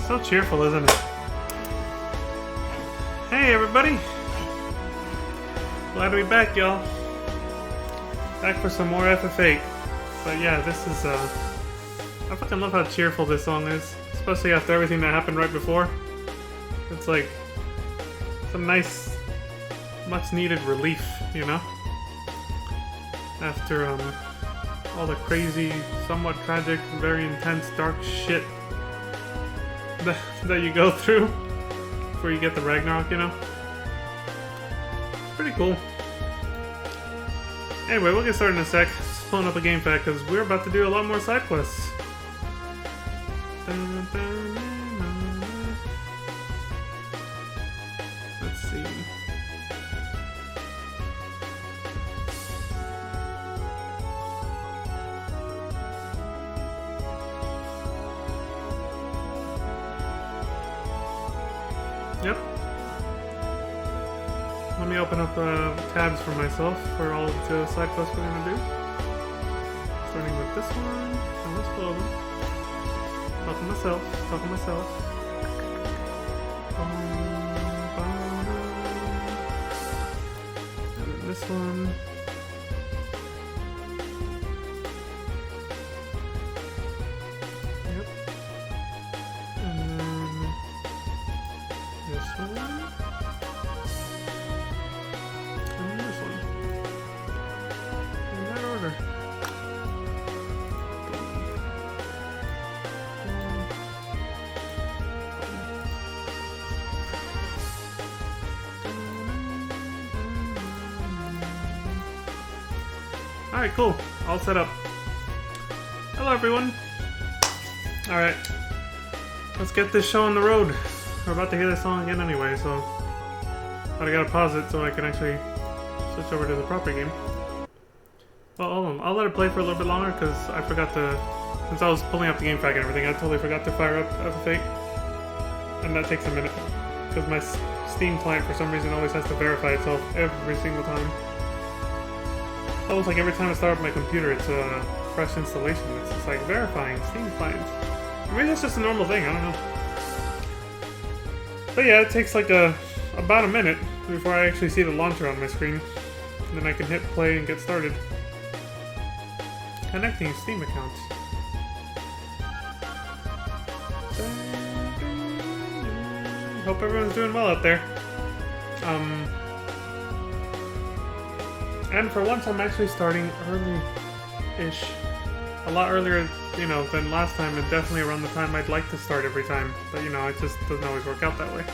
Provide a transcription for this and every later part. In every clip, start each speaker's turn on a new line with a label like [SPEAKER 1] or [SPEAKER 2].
[SPEAKER 1] So cheerful, isn't it? Hey everybody! Glad to be back, y'all. Back for some more FF8. But yeah, this is I fucking love how cheerful this song is. Especially after everything that happened right before. It's like it's a nice, much needed relief, you know? After all the crazy, somewhat tragic, very intense, dark shit that you go through before you get the Ragnarok, you know? Pretty cool. Anyway, we'll get started in a sec. Just pulling up a game pack because we're about to do a lot more side quests. Let's see. Yep. Let me open up tabs for myself for all of the side quests we're gonna do. Starting with this one. And let's blow them. Talking myself. And then this one. Yep. And then this one. And this one. In that order. Alright, cool. All set up. Hello, everyone. Alright. Let's get this show on the road. We're about to hear this song again anyway, so I gotta pause it so I can actually switch over to the proper game. Well, hold on. I'll let it play for a little bit longer because I forgot to, since I was pulling up the game pack and everything, I totally forgot to fire up FF8. And that takes a minute because my Steam client for some reason always has to verify itself every single time. Almost like every time I start up my computer, it's a fresh installation. It's just like verifying Steam clients. Maybe that's just a normal thing, I don't know. But yeah, it takes like about a minute before I actually see the launcher on my screen. And then I can hit play and get started. Connecting Steam account. Hope everyone's doing well out there. And for once, I'm actually starting early-ish. A lot earlier, you know, than last time, and definitely around the time I'd like to start every time. But, you know, it just doesn't always work out that way.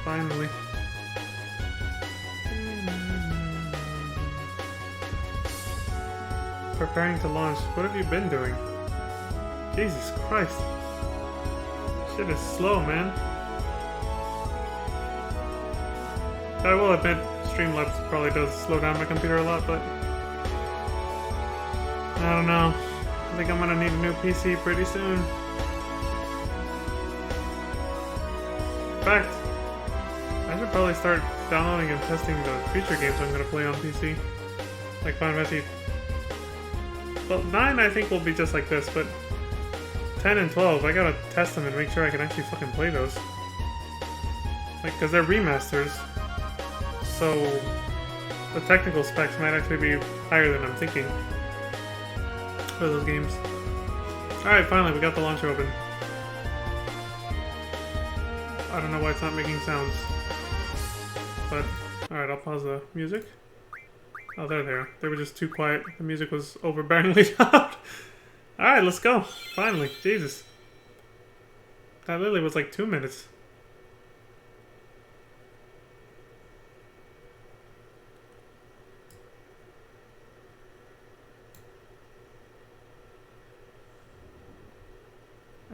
[SPEAKER 1] Finally. Preparing to launch. What have you been doing? Jesus Christ. Shit is slow, man. I will admit, Streamlabs probably does slow down my computer a lot, but I don't know. I think I'm gonna need a new PC pretty soon. In fact, I should probably start downloading and testing the future games I'm gonna play on PC. Like Final Fantasy Well, 9 I think will be just like this, but 10 and 12, I gotta test them and make sure I can actually fucking play those. Like, because they're remasters. So, the technical specs might actually be higher than I'm thinking for those games. Alright, finally, we got the launcher open. I don't know why it's not making sounds. But, alright, I'll pause the music. Oh, there they are. They were just too quiet. The music was overbearingly loud. Alright, let's go. Finally. Jesus. That literally was like 2 minutes.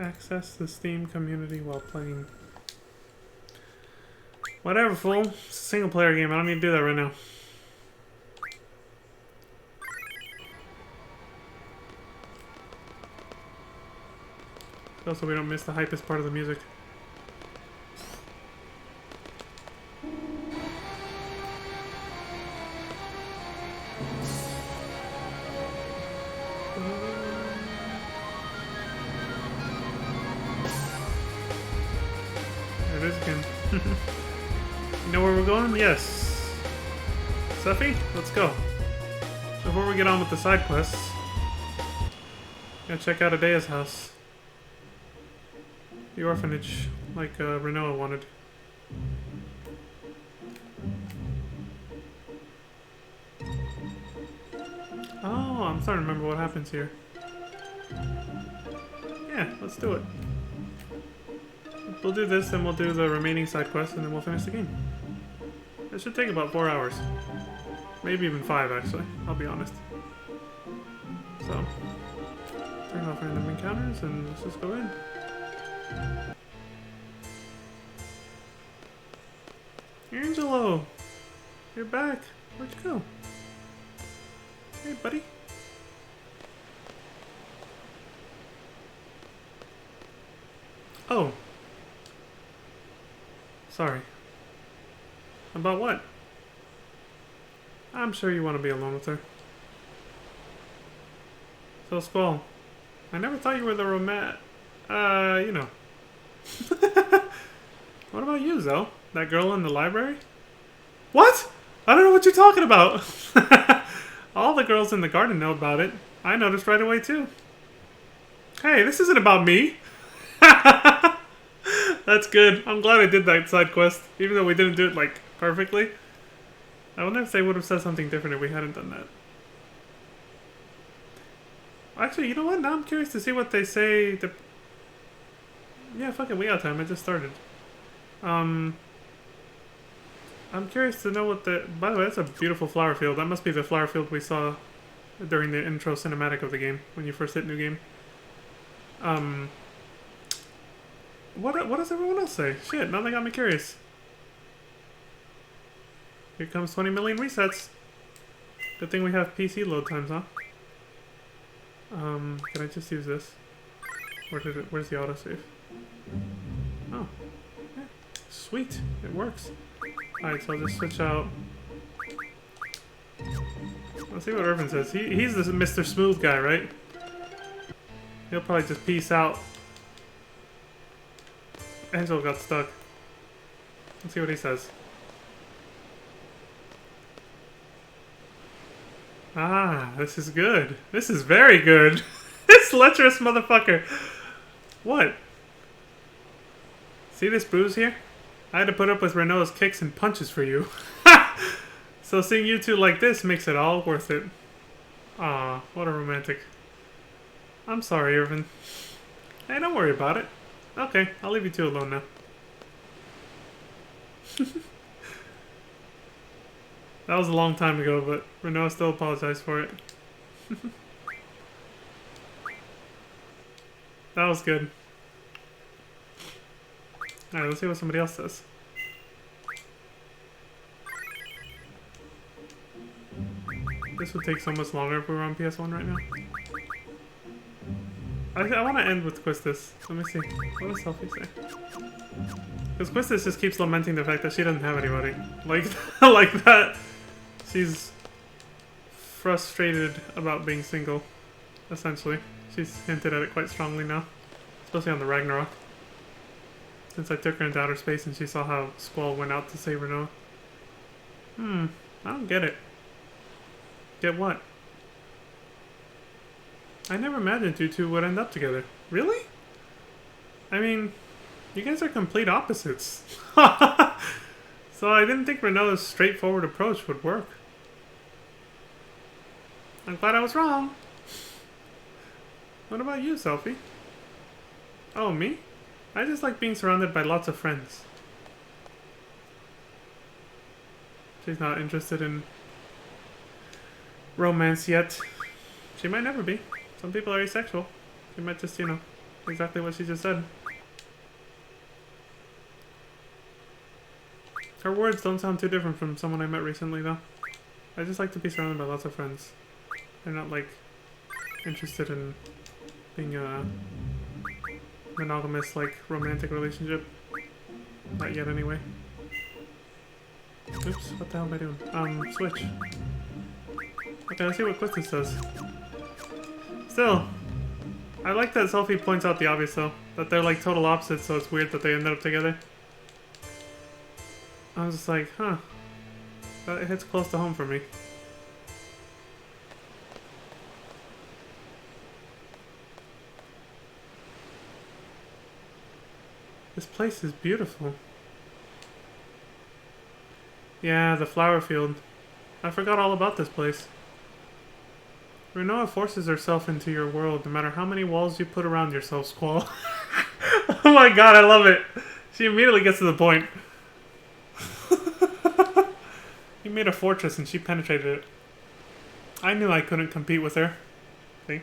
[SPEAKER 1] Access the Steam community while playing. Whatever, fool. It's a single player game. I don't need to do that right now. Also, we don't miss the hypest part of the music. There it is again. You know where we're going? Yes. Seffi, let's go. Before we get on with the side quests, gotta check out Adea's house. The orphanage, like Rinoa wanted. Oh, I'm starting to remember what happens here. Yeah, let's do it. We'll do this, then we'll do the remaining side quests, and then we'll finish the game. It should take about 4 hours. Maybe even 5, actually. I'll be honest. So, turn off random encounters, and let's just go in. Angelo! You're back. Where'd you go? Hey, buddy. Oh. Sorry. About what? I'm sure you want to be alone with her. So, Squall, I never thought you were the you know. What about you, Zoe? That girl in the library? What? I don't know what you're talking about. All the girls in the garden know about it. I noticed right away, too. Hey, this isn't about me. That's good. I'm glad I did that side quest, even though we didn't do it, like, perfectly. I wonder if they would have said something different if we hadn't done that. Actually, you know what? Now I'm curious to see what they say. Yeah, fuck it. We got time. I just started. I'm curious to know what the... By the way, that's a beautiful flower field. That must be the flower field we saw during the intro cinematic of the game, when you first hit New Game. What does everyone else say? Shit, now they got me curious. Here comes 20 million resets. Good thing we have PC load times, huh? Can I just use this? Where's the autosave? Oh. Yeah. Sweet. It works. Alright, so I'll just switch out. Let's see what Irvin says. He's the Mr. Smooth guy, right? He'll probably just peace out. Angel got stuck. Let's see what he says. Ah, this is good. This is very good. This lecherous motherfucker. What? See this bruise here? I had to put up with Rinoa's kicks and punches for you. So seeing you two like this makes it all worth it. Aw, what a romantic. I'm sorry, Irvin. Hey, don't worry about it. Okay, I'll leave you two alone now. That was a long time ago, but Rinoa still apologized for it. That was good. Alright, let's see what somebody else says. This would take so much longer if we were on PS1 right now. I want to end with Quistis. Let me see. What does Selfie say? Because Quistis just keeps lamenting the fact that she doesn't have anybody. Like, like that. She's frustrated about being single. essentially. She's hinted at it quite strongly now. Especially on the Ragnarok. Since I took her into outer space and she saw how Squall went out to save Rinoa. I don't get it. Get what? I never imagined you two would end up together. Really? I mean, you guys are complete opposites. So I didn't think Rinoa's straightforward approach would work. I'm glad I was wrong. What about you, Selphie? Oh, me? I just like being surrounded by lots of friends. She's not interested in romance yet. She might never be. Some people are asexual. She might just, you know, exactly what she just said. Her words don't sound too different from someone I met recently, though. I just like to be surrounded by lots of friends. They're not, like, interested in being a monogamous, like, romantic relationship. Not yet, anyway. Oops, what the hell am I doing? Switch. Okay, let's see what Quistis says. Still, I like that Selphie points out the obvious, though. That they're, like, total opposites, so it's weird that they ended up together. I was just like, huh. That hits close to home for me. This place is beautiful. Yeah, the flower field. I forgot all about this place. Rinoa forces herself into your world, no matter how many walls you put around yourself, Squall. Oh my god, I love it! She immediately gets to the point. You made a fortress and she penetrated it. I knew I couldn't compete with her. See?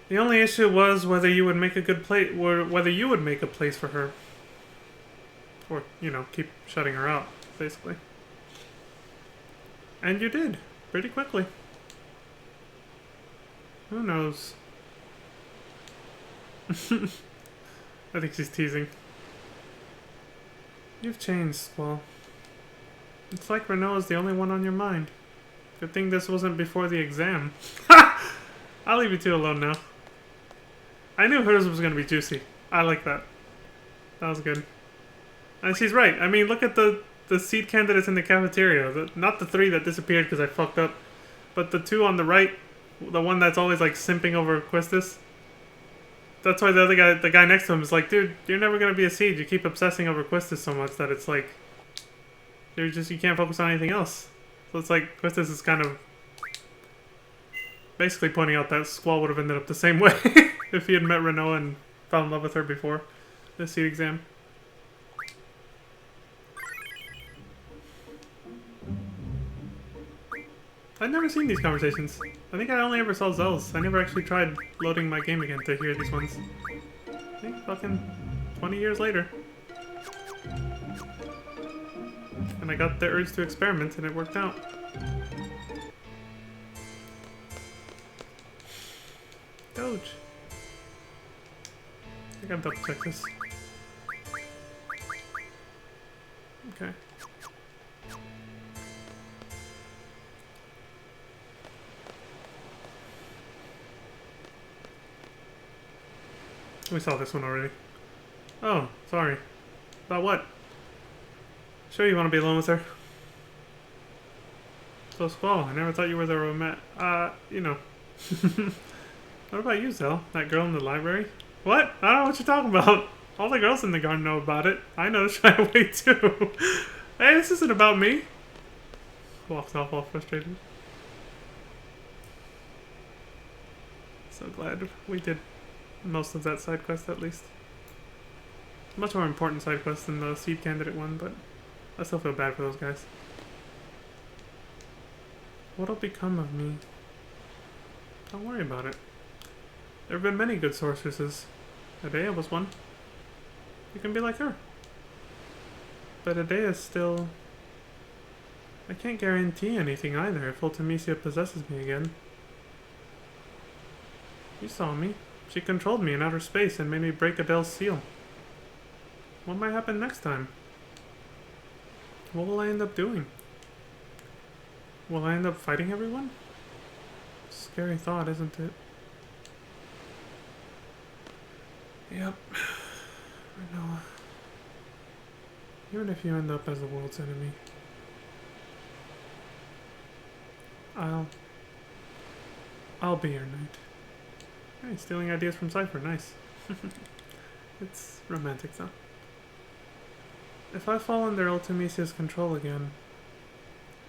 [SPEAKER 1] The only issue was whether you would make a good place, or whether you would make a place for her. Or, you know, keep shutting her out, basically. And you did, pretty quickly. Who knows? I think she's teasing. You've changed, Squall. It's like Rinoa's the only one on your mind. Good thing this wasn't before the exam. I'll leave you two alone now. I knew hers was going to be juicy. I like that. That was good. And she's right. I mean, look at the seat candidates in the cafeteria. Not the 3 that disappeared because I fucked up. But the 2 on the right. The one that's always, like, simping over Quistis. That's why the other guy, the guy next to him is like, dude, you're never going to be a seed. You keep obsessing over Quistis so much that it's like... you can't focus on anything else. So it's like, Quistis is kind of... basically pointing out that Squall would have ended up the same way. If he had met Rinoa and fell in love with her before the seed exam. I've never seen these conversations. I think I only ever saw Zell's. I never actually tried loading my game again to hear these ones. I think fucking 20 years later. And I got the urge to experiment and it worked out. Doge. I gotta double check this. Okay. We saw this one already. Oh, sorry. About what? Sure you want to be alone with her? So Squall, I never thought you were the you know. What about you, Zell? That girl in the library? What? I don't know what you're talking about. All the girls in the garden know about it. I noticed right away too. Hey, this isn't about me. Walks off all frustrated. So glad we did most of that side quest at least. Much more important side quest than the seed candidate one, but I still feel bad for those guys. What'll become of me? Don't worry about it. There have been many good sorceresses. Edea was one. You can be like her. But Edea still... I can't guarantee anything either if Ultimecia possesses me again. You saw me. She controlled me in outer space and made me break Adele's seal. What might happen next time? What will I end up doing? Will I end up fighting everyone? Scary thought, isn't it? Yep. Rinoa. Even if you end up as the world's enemy, I'll be your knight. Hey, stealing ideas from Cypher, nice. It's romantic though. If I fall under Ultimisia's control again,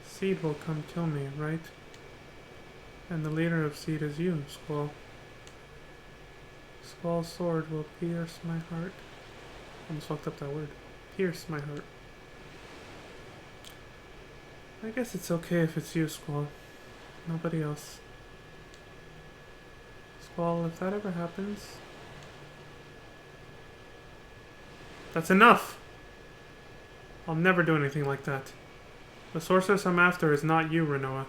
[SPEAKER 1] Seed will come kill me, right? And the leader of Seed is you, Squall. Squall's sword will pierce my heart. Almost fucked up that word. Pierce my heart. I guess it's okay if it's you, Squall. Nobody else. Squall, if that ever happens... That's enough! I'll never do anything like that. The sorceress I'm after is not you, Rinoa.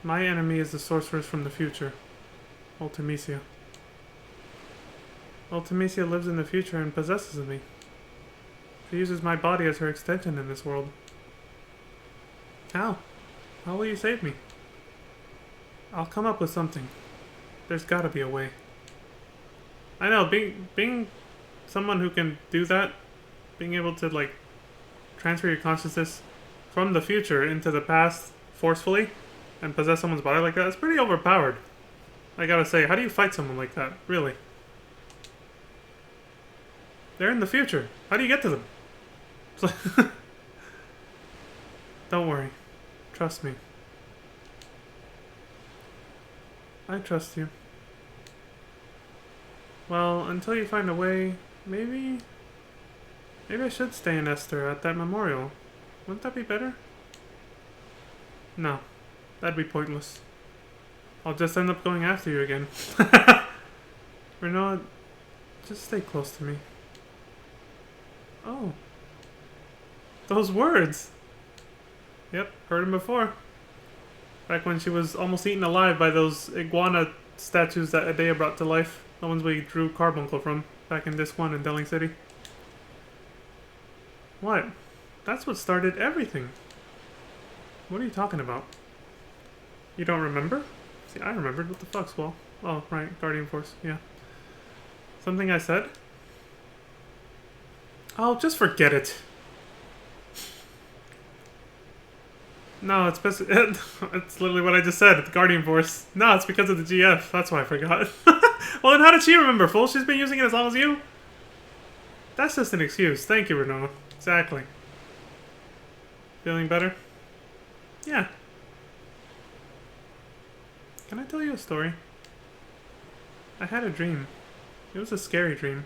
[SPEAKER 1] My enemy is the sorceress from the future. Ultimisia. Ultimisia lives in the future and possesses me. She uses my body as her extension in this world. How? How will you save me? I'll come up with something. There's gotta be a way. I know, being someone who can do that, being able to, like, transfer your consciousness from the future into the past forcefully and possess someone's body like that, it's pretty overpowered. I gotta say, how do you fight someone like that? Really? They're in the future. How do you get to them? Don't worry. Trust me. I trust you. Well, until you find a way, maybe I should stay in Esther at that memorial. Wouldn't that be better? No. That'd be pointless. I'll just end up going after you again. Rinoa, just stay close to me. Oh. Those words! Yep, heard them before. Back when she was almost eaten alive by those iguana statues that Edea brought to life. The ones we drew Carbuncle from, back in Disc 1 in Delling City. What? That's what started everything. What are you talking about? You don't remember? See, I remembered. What the fuck, Squall? Oh, right. Guardian Force. Yeah. Something I said? Oh, just forget it. No, it's it's literally what I just said. The Guardian Force. No, it's because of the GF. That's why I forgot. Well, then how did she remember, fool? She's been using it as long as you? That's just an excuse. Thank you, Rinoa. Exactly. Feeling better? Yeah. Can I tell you a story? I had a dream. It was a scary dream.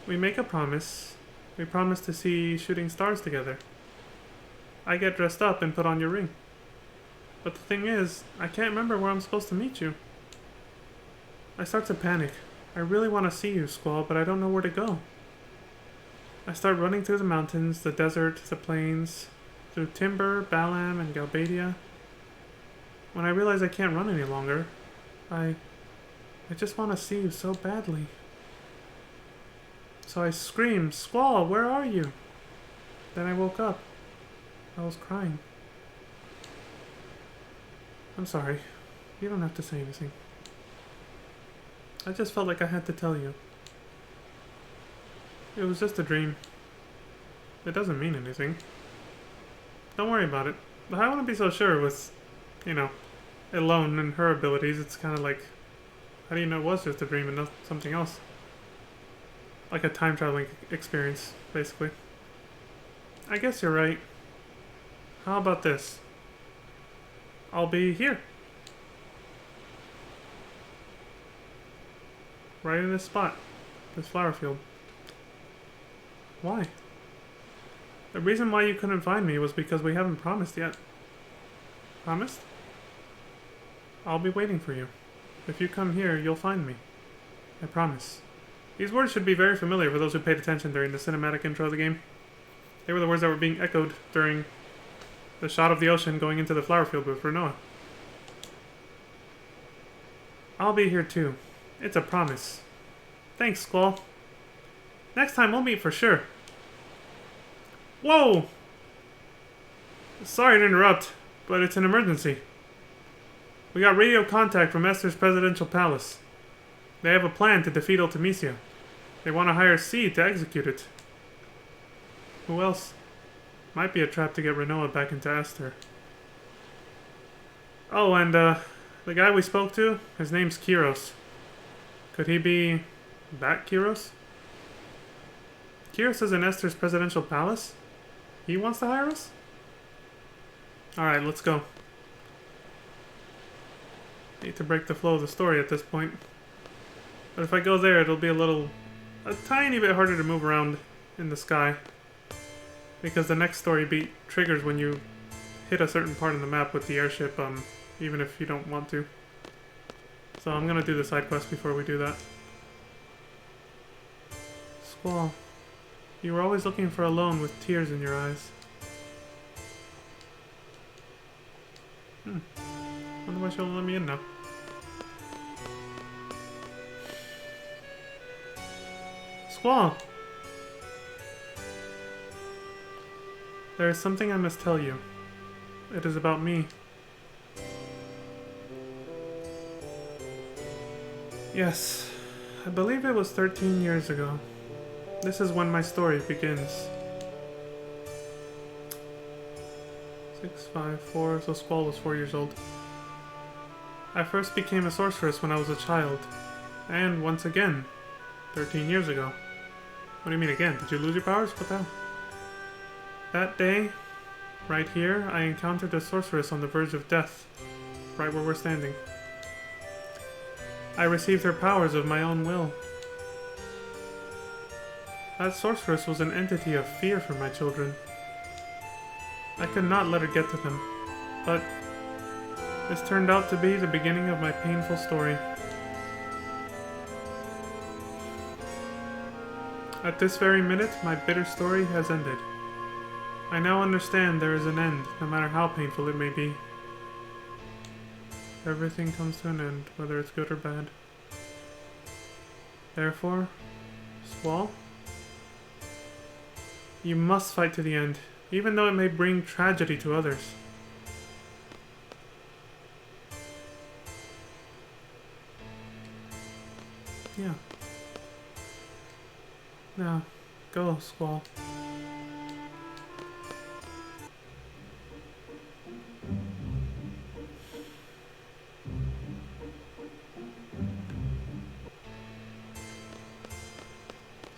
[SPEAKER 1] We make a promise. We promise to see shooting stars together. I get dressed up and put on your ring. But the thing is, I can't remember where I'm supposed to meet you. I start to panic. I really want to see you, Squall, but I don't know where to go. I start running through the mountains, the desert, the plains, through Timber, Balam, and Galbadia. When I realize I can't run any longer, I just want to see you so badly. So I scream, Squall, where are you? Then I woke up. I was crying. I'm sorry. You don't have to say anything. I just felt like I had to tell you. It was just a dream. It doesn't mean anything. Don't worry about it. But I wouldn't be so sure with, you know, Elone and her abilities. It's kind of like, how do you know it was just a dream and not something else? Like a time-traveling experience, basically. I guess you're right. How about this? I'll be here. Right in this spot. This flower field. Why? The reason why you couldn't find me was because we haven't promised yet. Promised? I'll be waiting for you. If you come here, you'll find me. I promise. These words should be very familiar for those who paid attention during the cinematic intro of the game. They were the words that were being echoed during the shot of the ocean going into the flower field with Rinoa. I'll be here too. It's a promise. Thanks, Squall. Next time we'll meet for sure. Whoa! Sorry to interrupt, but it's an emergency. We got radio contact from Esther's presidential palace. They have a plan to defeat Ultimecia. They want to hire C to execute it. Who else? Might be a trap to get Rinoa back into Esther. Oh, and the guy we spoke to, his name's Kiros. Could he be that Kiros? Kiros is in Esther's presidential palace? He wants to hire us? Alright, let's go. Need to break the flow of the story at this point. But if I go there, it'll be a tiny bit harder to move around in the sky. Because the next story beat triggers when you hit a certain part of the map with the airship, even if you don't want to. So I'm gonna do the side quest before we do that. Squall, you were always looking for a loan with tears in your eyes. Wonder why she won't let me in now. Squall! There is something I must tell you. It is about me. Yes, I believe it was 13 years ago. This is when my story begins. 6, 5, 4, so Squall was 4 years old. I first became a sorceress when I was a child. And once again, 13 years ago. What do you mean again? Did you lose your powers? What the hell? That day, right here, I encountered a sorceress on the verge of death. Right where we're standing. I received her powers of my own will. That sorceress was an entity of fear for my children. I could not let her get to them, but this turned out to be the beginning of my painful story. At this very minute, my bitter story has ended. I now understand there is an end, no matter how painful it may be. Everything comes to an end, whether it's good or bad. Therefore, Squall, you must fight to the end, even though it may bring tragedy to others. Yeah. Now, go, Squall.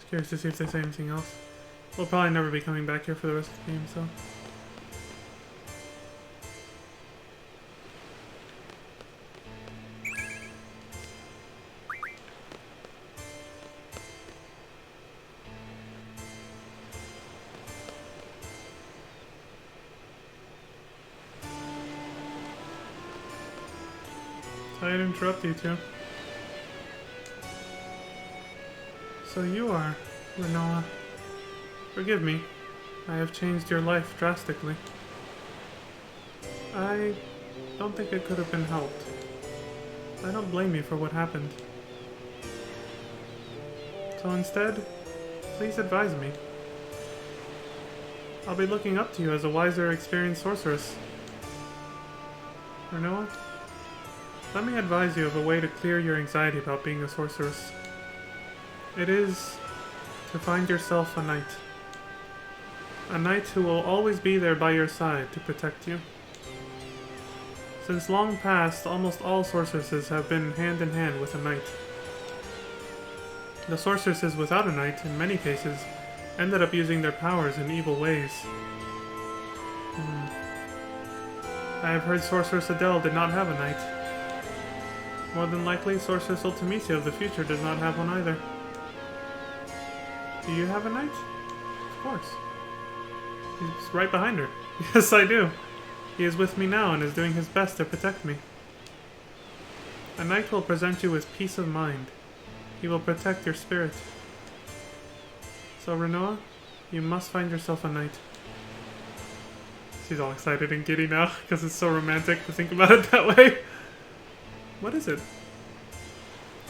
[SPEAKER 1] Curious to see if they say anything else. We'll probably never be coming back here for the rest of the game, so. Sorry to interrupt you two. So you are, Rinoa. Forgive me. I have changed your life drastically. I don't think it could have been helped. I don't blame you for what happened. So instead, please advise me. I'll be looking up to you as a wiser, experienced sorceress. Rinoa, let me advise you of a way to clear your anxiety about being a sorceress. It is to find yourself a knight. A knight who will always be there by your side to protect you. Since long past, almost all sorceresses have been hand in hand with a knight. The sorceresses without a knight, in many cases, ended up using their powers in evil ways. I have heard Sorceress Adele did not have a knight. More than likely, Sorceress Ultimecia of the future does not have one either. Do you have a knight? Of course. He's right behind her. Yes, I do. He is with me now and is doing his best to protect me. A knight will present you with peace of mind. He will protect your spirit. So, Rinoa, you must find yourself a knight. She's all excited and giddy now because it's so romantic to think about it that way. What is it?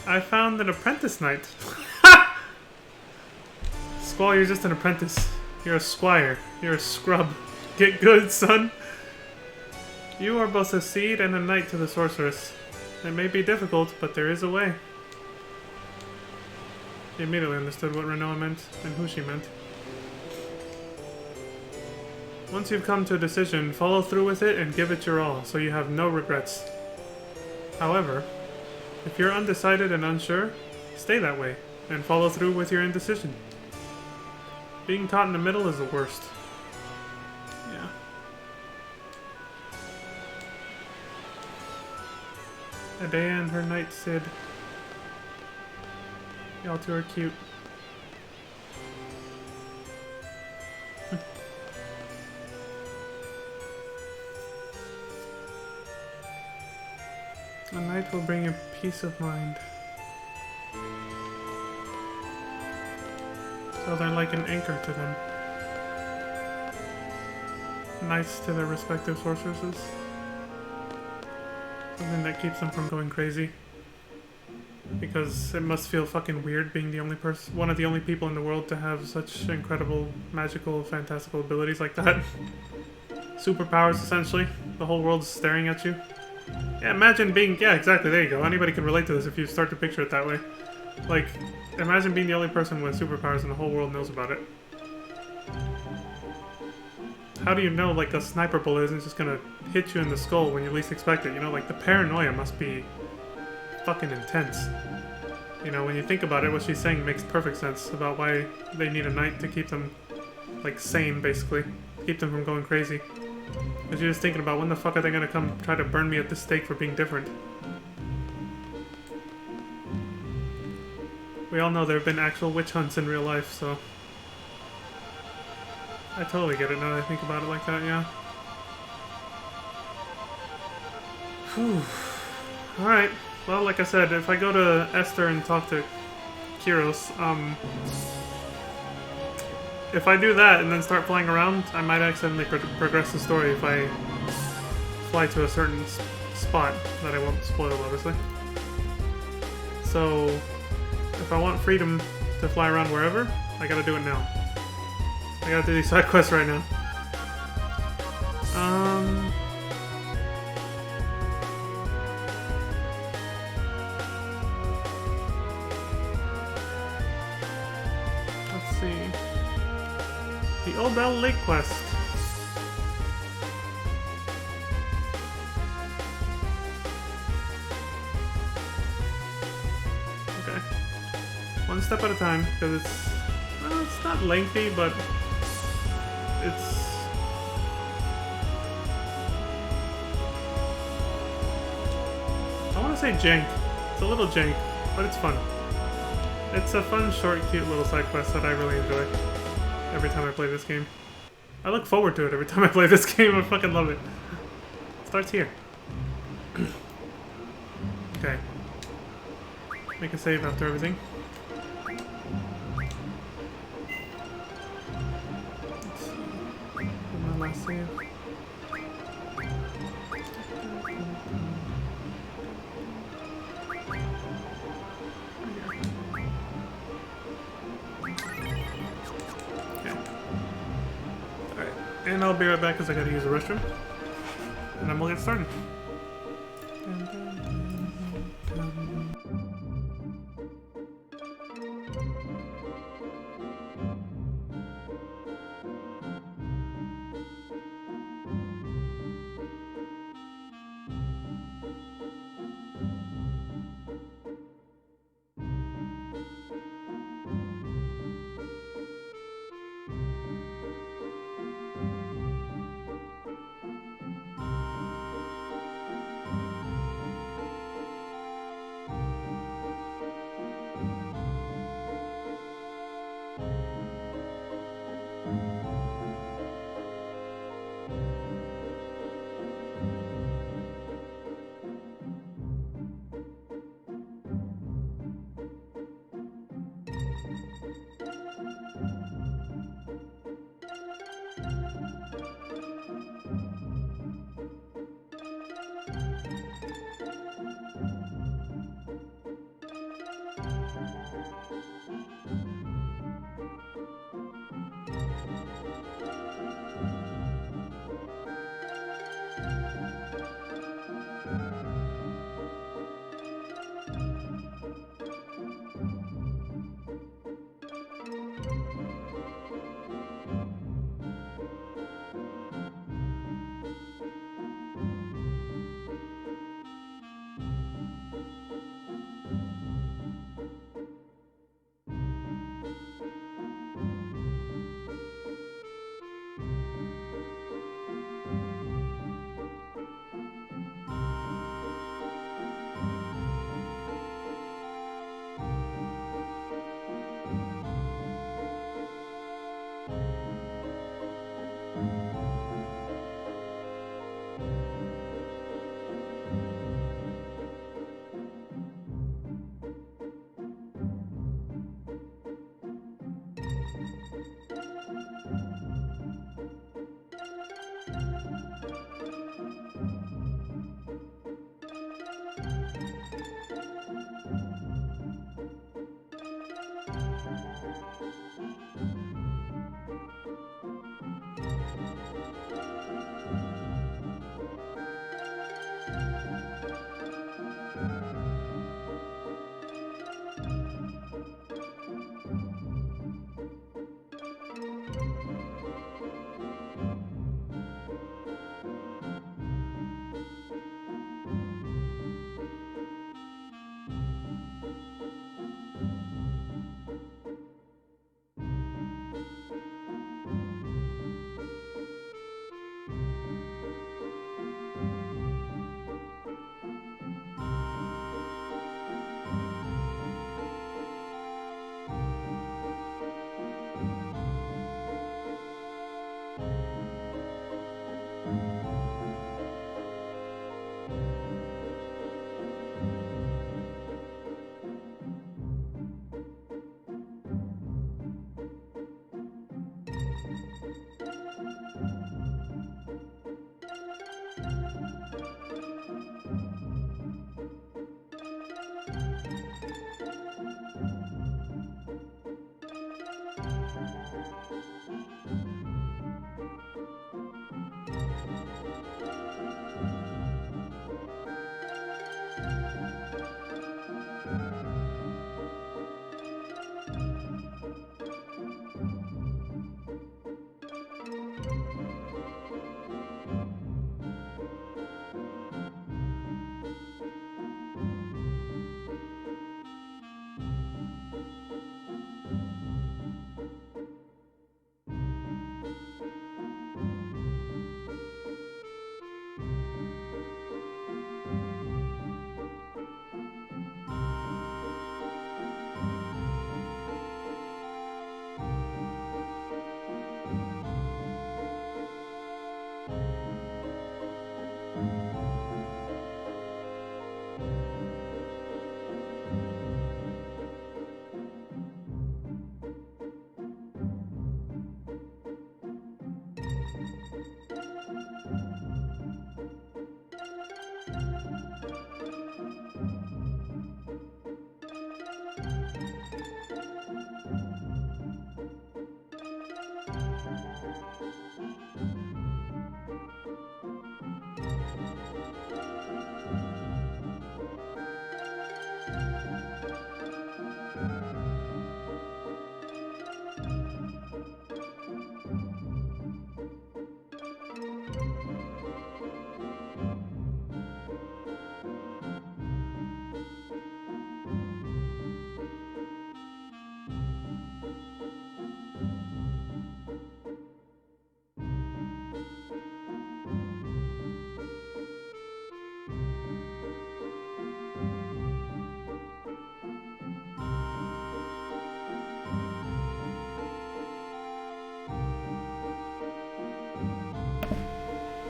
[SPEAKER 1] I found an apprentice knight. Squall, you're just an apprentice. You're a squire. You're a scrub. Get good, son. You are both a seed and a knight to the sorceress. It may be difficult, but there is a way. He immediately understood what Rinoa meant and who she meant. Once you've come to a decision, follow through with it and give it your all, so you have no regrets. However, if you're undecided and unsure, stay that way, and follow through with your indecision. Being caught in the middle is the worst. Yeah. Adea and her knight Sid. Y'all two are cute. A knight will bring you peace of mind. So they're like an anchor to them. Knights to their respective sorceresses. Something that keeps them from going crazy. Because it must feel fucking weird being the only person, one of the only people in the world to have such incredible, magical, fantastical abilities like that. Superpowers, essentially. The whole world's staring at you. Yeah, imagine being... Yeah, exactly, there you go. Anybody can relate to this if you start to picture it that way. Like, imagine being the only person with superpowers and the whole world knows about it. How do you know, like, a sniper bullet isn't just gonna hit you in the skull when you least expect it? You know, like, the paranoia must be fucking intense. You know, when you think about it, what she's saying makes perfect sense about why they need a knight to keep them, like, sane, basically. Keep them from going crazy. Because you're just thinking about when the fuck are they gonna come try to burn me at the stake for being different. We all know there have been actual witch hunts in real life, so... I totally get it now that I think about it like that, yeah. Whew. Alright. Well, like I said, if I go to Esther and talk to Kyros, if I do that and then start flying around, I might accidentally progress the story if I fly to a certain spot that I won't spoil, obviously. So, if I want freedom to fly around wherever, I gotta do it now. I gotta do these side quests right now. Let's see. The Old Bell Lake quest. Okay. One step at a time, because it's... well, it's not lengthy, but... it's... I want to say jank. It's a little jank, but it's fun. It's a fun, short, cute little side quest that I really enjoy every time I play this game. I look forward to it every time I play this game. I fucking love it. It starts here. Okay. Make a save after everything. Let's see. My last save. And I'll be right back because I gotta use the restroom. And then we'll get started.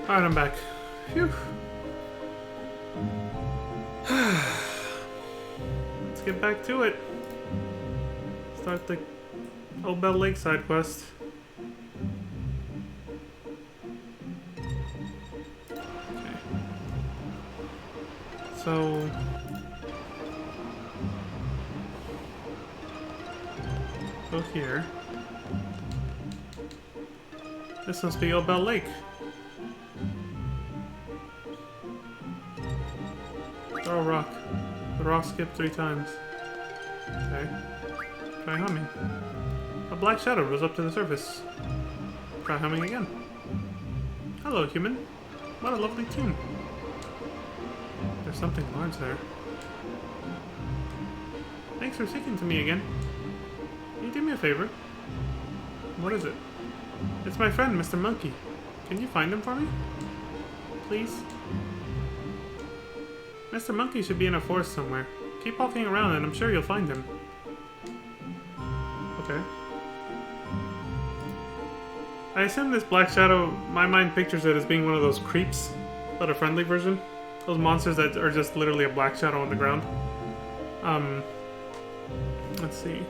[SPEAKER 1] Alright, I'm back. Phew. Let's get back to it. Start the Obel Lakeside quest. Okay. So... go here. This must be Obel Lake. Throw a rock. The rock skipped 3 times. Okay. Try humming. A black shadow rose up to the surface. Try humming again. Hello, human. What a lovely tune. There's something large there. Thanks for speaking to me again. Can you do me a favor? What is it? It's my friend, Mr. Monkey. Can you find him for me? Please? Mr. Monkey should be in a forest somewhere. Keep walking around and I'm sure you'll find him. Okay. I assume this black shadow, my mind pictures it as being one of those creeps, but a friendly version. Those monsters that are just literally a black shadow on the ground. Let's see.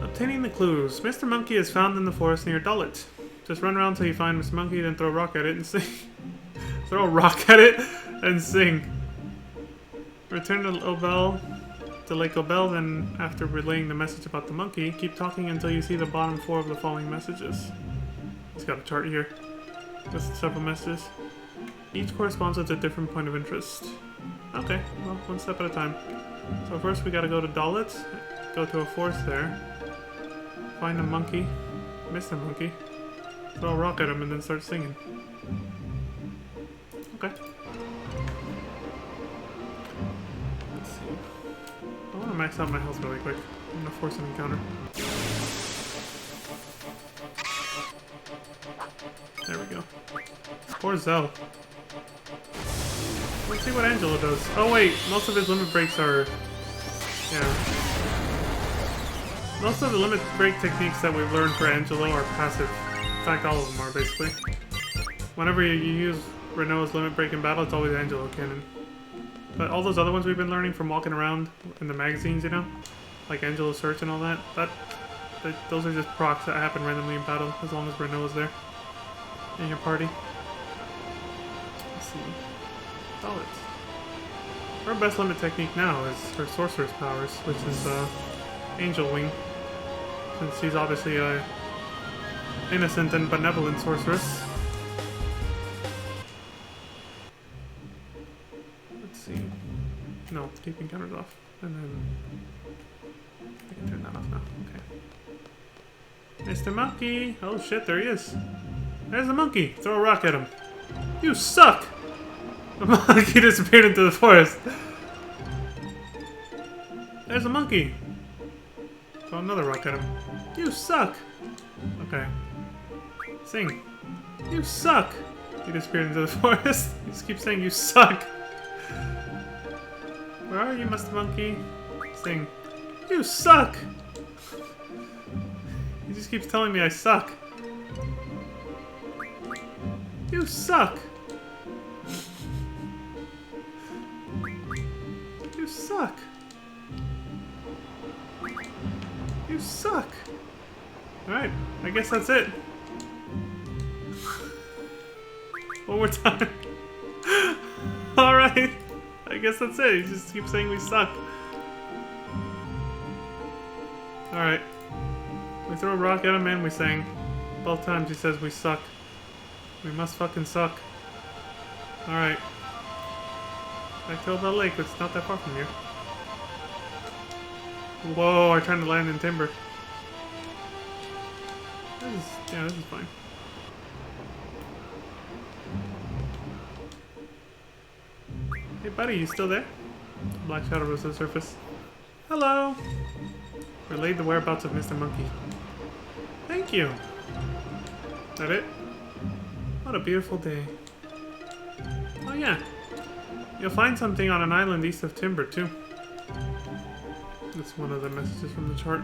[SPEAKER 1] Obtaining the clues. Mr. Monkey is found in the forest near Dullet. Just run around till you find Mr. Monkey, then throw a rock at it and sing. Throw a rock at it and sing. Return to Obel, to Lake Obel, then after relaying the message about the monkey, keep talking until you see the bottom 4 of the following messages. It's got a chart here with several messages. Each corresponds with a different point of interest. Okay, well, one step at a time. So first we gotta go to Dullet, go to a forest there, find a monkey, Mr. Monkey, throw a rock at him and then start singing. Okay. Let's see. I want to max out my health really quick. I'm gonna force an encounter. There we go. Poor Zell. Let's see what Angelo does. Oh wait, most of his limit breaks are... yeah. Most of the limit break techniques that we've learned for Angelo are passive. In fact, all of them are, basically. Whenever you use Renoa's limit break in battle, it's always Angelo cannon. But all those other ones we've been learning from walking around in the magazines, you know? Like Angelo Search and all that, those are just procs that happen randomly in battle, as long as Renault is there in your party. Let's see. Solid. Her best limit technique now is her Sorcerer's powers, which is Angel Wing. Since she's obviously a innocent and benevolent sorceress. Let's see. No, keeping counters off. And then I can turn that off now. Okay. Mr. Monkey! Oh shit, there he is. There's the monkey! Throw a rock at him. You suck! The monkey disappeared into the forest. There's a monkey! Throw another rock at him. You suck! Okay. Sing. You suck! He disappeared into the forest. He just keeps saying, you suck! Where are you, Mr. Monkey? Sing. You suck! He just keeps telling me I suck. You suck! You suck! You suck! Alright, I guess that's it. One more time. Alright, I guess that's it. You just keep saying we suck. Alright. We throw a rock at him and we sing. Both times he says we suck. We must fucking suck. Alright. Back to the lake, it's not that far from here. Whoa, I'm trying to land in timber. This is fine. Hey buddy, you still there? Black Shadow rose to the surface. Hello! Relayed the whereabouts of Mr. Monkey. Thank you! Is that it? What a beautiful day. Oh yeah. You'll find something on an island east of Timber, too. That's one of the messages from the chart.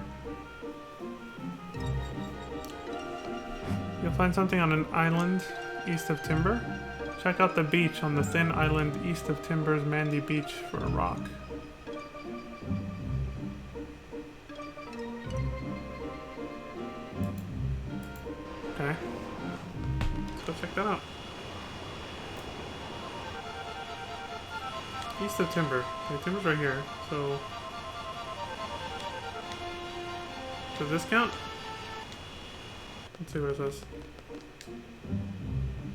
[SPEAKER 1] You'll find something on an island east of Timber. Check out the beach on the thin island east of Timber's Mandy Beach for a rock. Okay. Let's go check that out. East of Timber. Okay, Timber's right here, so... Does this count? Let's see what it says.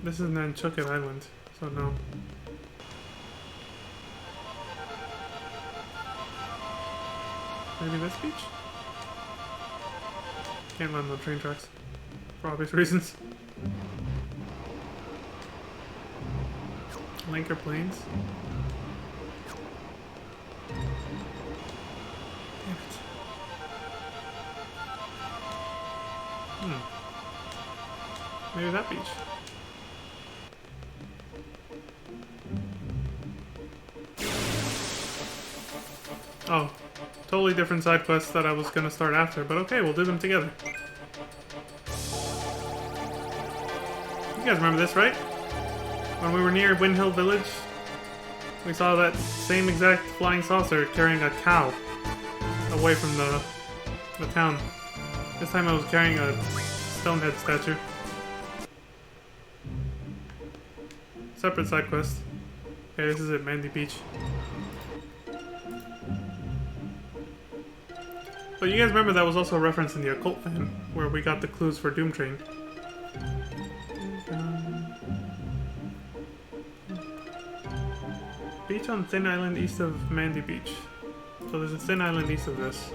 [SPEAKER 1] This is Nantucket Island, so no. Maybe this beach? Can't land on train tracks. For obvious reasons. Linker Plains. Damn it. Maybe that beach. Oh, totally different side quests that I was gonna start after, but okay, we'll do them together. You guys remember this, right? When we were near Windhill Village, we saw that same exact flying saucer carrying a cow away from the town. This time I was carrying a Stonehead statue. Separate side quest. Okay, this is it, Mandy Beach. But you guys remember that was also a reference in the Occult fan, where we got the clues for Doom Train. Beach on Thin Island east of Mandy Beach. So there's a Thin Island east of this.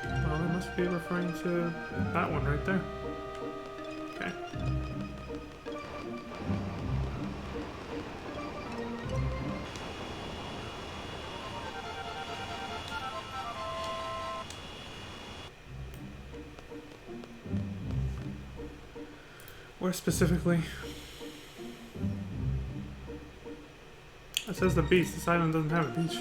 [SPEAKER 1] Well, it must be referring to that one right there. Okay. Where specifically? It says the beach. This island doesn't have a beach.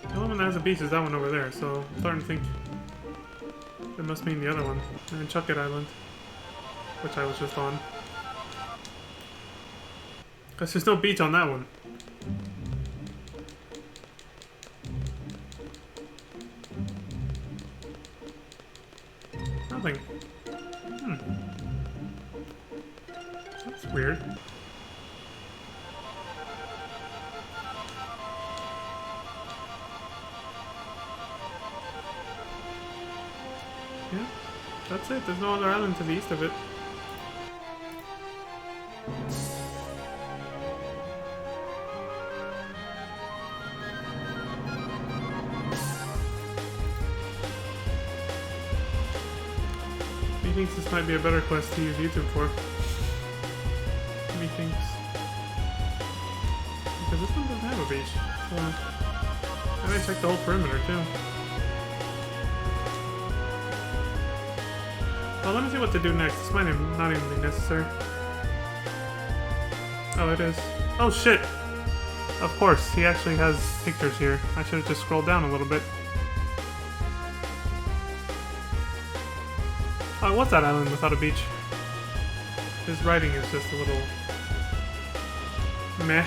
[SPEAKER 1] The only one that has a beach is that one over there, so I'm starting to think It must mean the other one. And Chucket Island, which I was just on. Because there's no beach on that one. Nothing. That's weird. Yeah, that's it. There's no other island to the east of it. He thinks this might be a better quest to use YouTube for. He thinks. Because this one doesn't have a beach. So I might check the whole perimeter too. Well, let me see what to do next. This might not even be necessary. Oh, it is. Oh, shit! Of course, he actually has pictures here. I should have just scrolled down a little bit. Oh, what's that island without a beach? His writing is just a little... meh.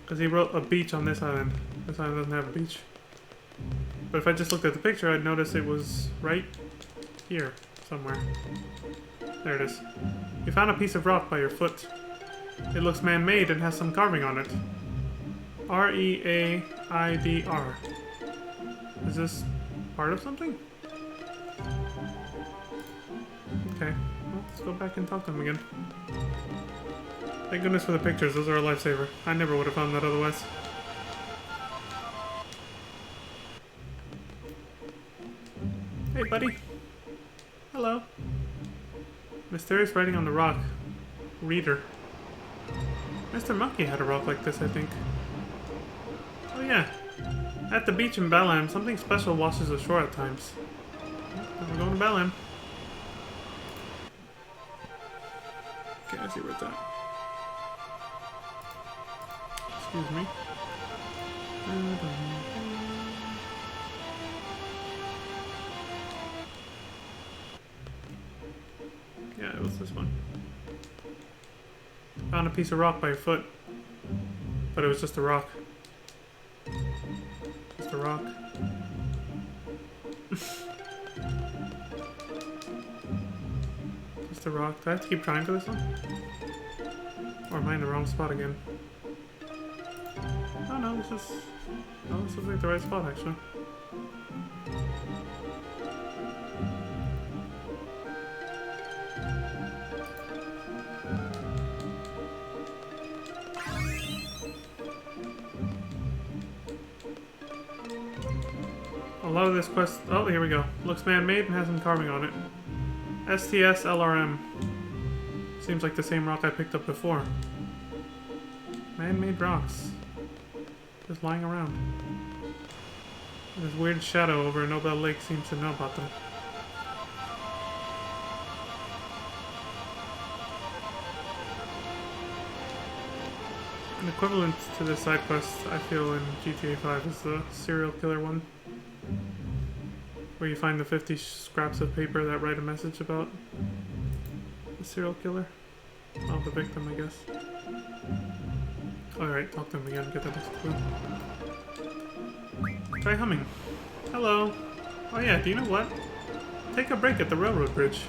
[SPEAKER 1] Because he wrote a beach on this island. This island doesn't have a beach. But if I just looked at the picture, I'd notice it was right here, somewhere. There it is. You found a piece of rock by your foot. It looks man-made and has some carving on it. R-E-A-I-D-R. Is this part of something? Okay, well, let's go back and talk to him again. Thank goodness for the pictures, those are a lifesaver. I never would have found that otherwise. Hey, buddy. Hello. Mysterious writing on the rock. Reader. Mr. Monkey had a rock like this, I think. Oh yeah. At the beach in Balam, something special washes ashore at times. We're going to Balam. Okay, I see where it's at. Excuse me. Yeah, it was this one. Found a piece of rock by your foot. But it was just a rock. Just a rock. Just a rock. Do I have to keep trying for this one? Or am I in the wrong spot again? Oh no, this is... Oh, this looks like the right spot actually. A lot of this quest... Oh, here we go. Looks man-made and has some carving on it. STS LRM. Seems like the same rock I picked up before. Man-made rocks. Just lying around. This weird shadow over Nobel Lake seems to know about them. An equivalent to this side quest, I feel, in GTA 5 is the serial killer one. Where you find the 50 scraps of paper that write a message about the serial killer. Oh, the victim, I guess. Alright, talk to him again, get that next clue. Try humming. Hello. Oh yeah, do you know what? Take a break at the railroad bridge.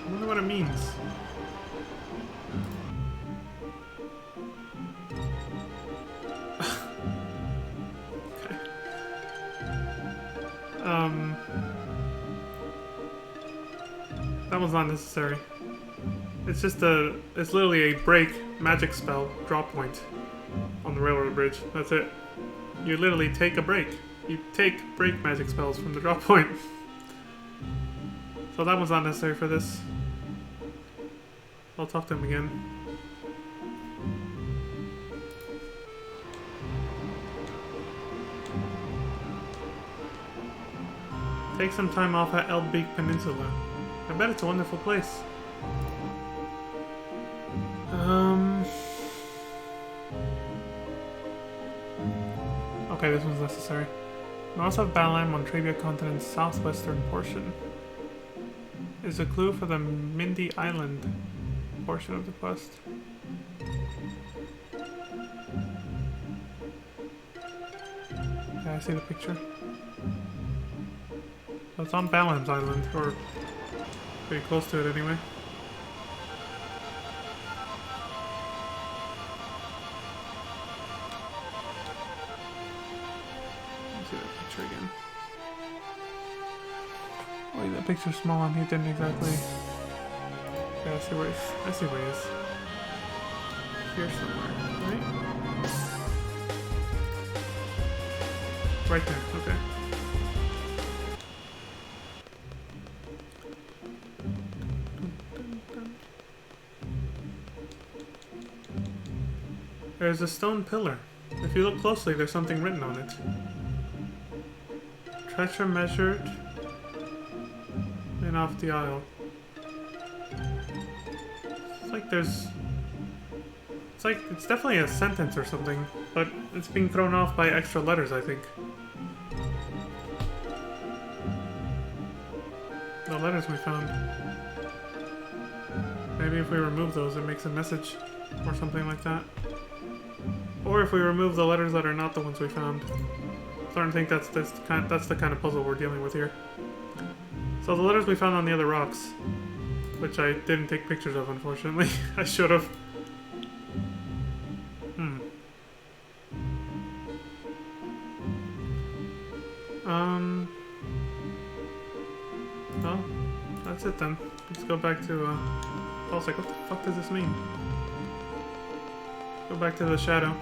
[SPEAKER 1] I wonder what it means. That one's not necessary. It's just it's literally a break magic spell drop point on the railroad bridge. That's it. You literally take a break. You take break magic spells from the drop point. So that one's not necessary for this. I'll talk to him again. Take some time off at Elbeek Peninsula. I bet it's a wonderful place. Okay, Okay, this one's necessary. North of Balam, Montravia continent's southwestern portion is a clue for the Mindy Island portion of the quest. Yeah, I see the picture. So it's on Balam's Island, or pretty close to it anyway. Let's see that picture again. Wait, that picture's small on here, didn't exactly... Yeah, I see where he is. Here somewhere, right? Right there, okay. There's a stone pillar. If you look closely, there's something written on it. Treasure measured in off the aisle. It's like there's... It's definitely a sentence or something, but it's being thrown off by extra letters, I think. The letters we found. Maybe if we remove those, it makes a message or something like that. Or if we remove the letters that are not the ones we found. I'm starting to think that's the kind of puzzle we're dealing with here. So the letters we found on the other rocks, which I didn't take pictures of, unfortunately. I should have. Well, that's it then. Let's go back to, I was like, what the fuck does this mean? Go back to the shadow.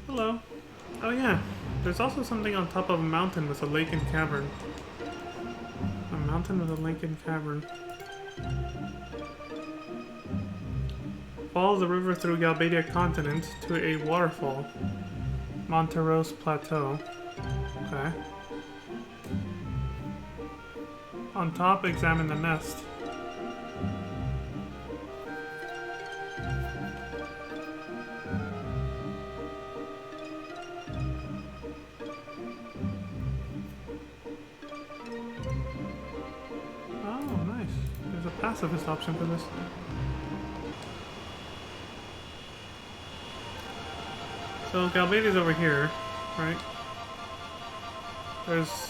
[SPEAKER 1] Hello. Oh yeah, there's also something on top of a mountain with a lake and cavern. A mountain with a lake and cavern. Follow the river through Galbadia continent to a waterfall. Monteros Plateau. Okay. On top, examine the nest. Oh, nice. There's a pacifist option for this. So Galbadia's over here, right? There's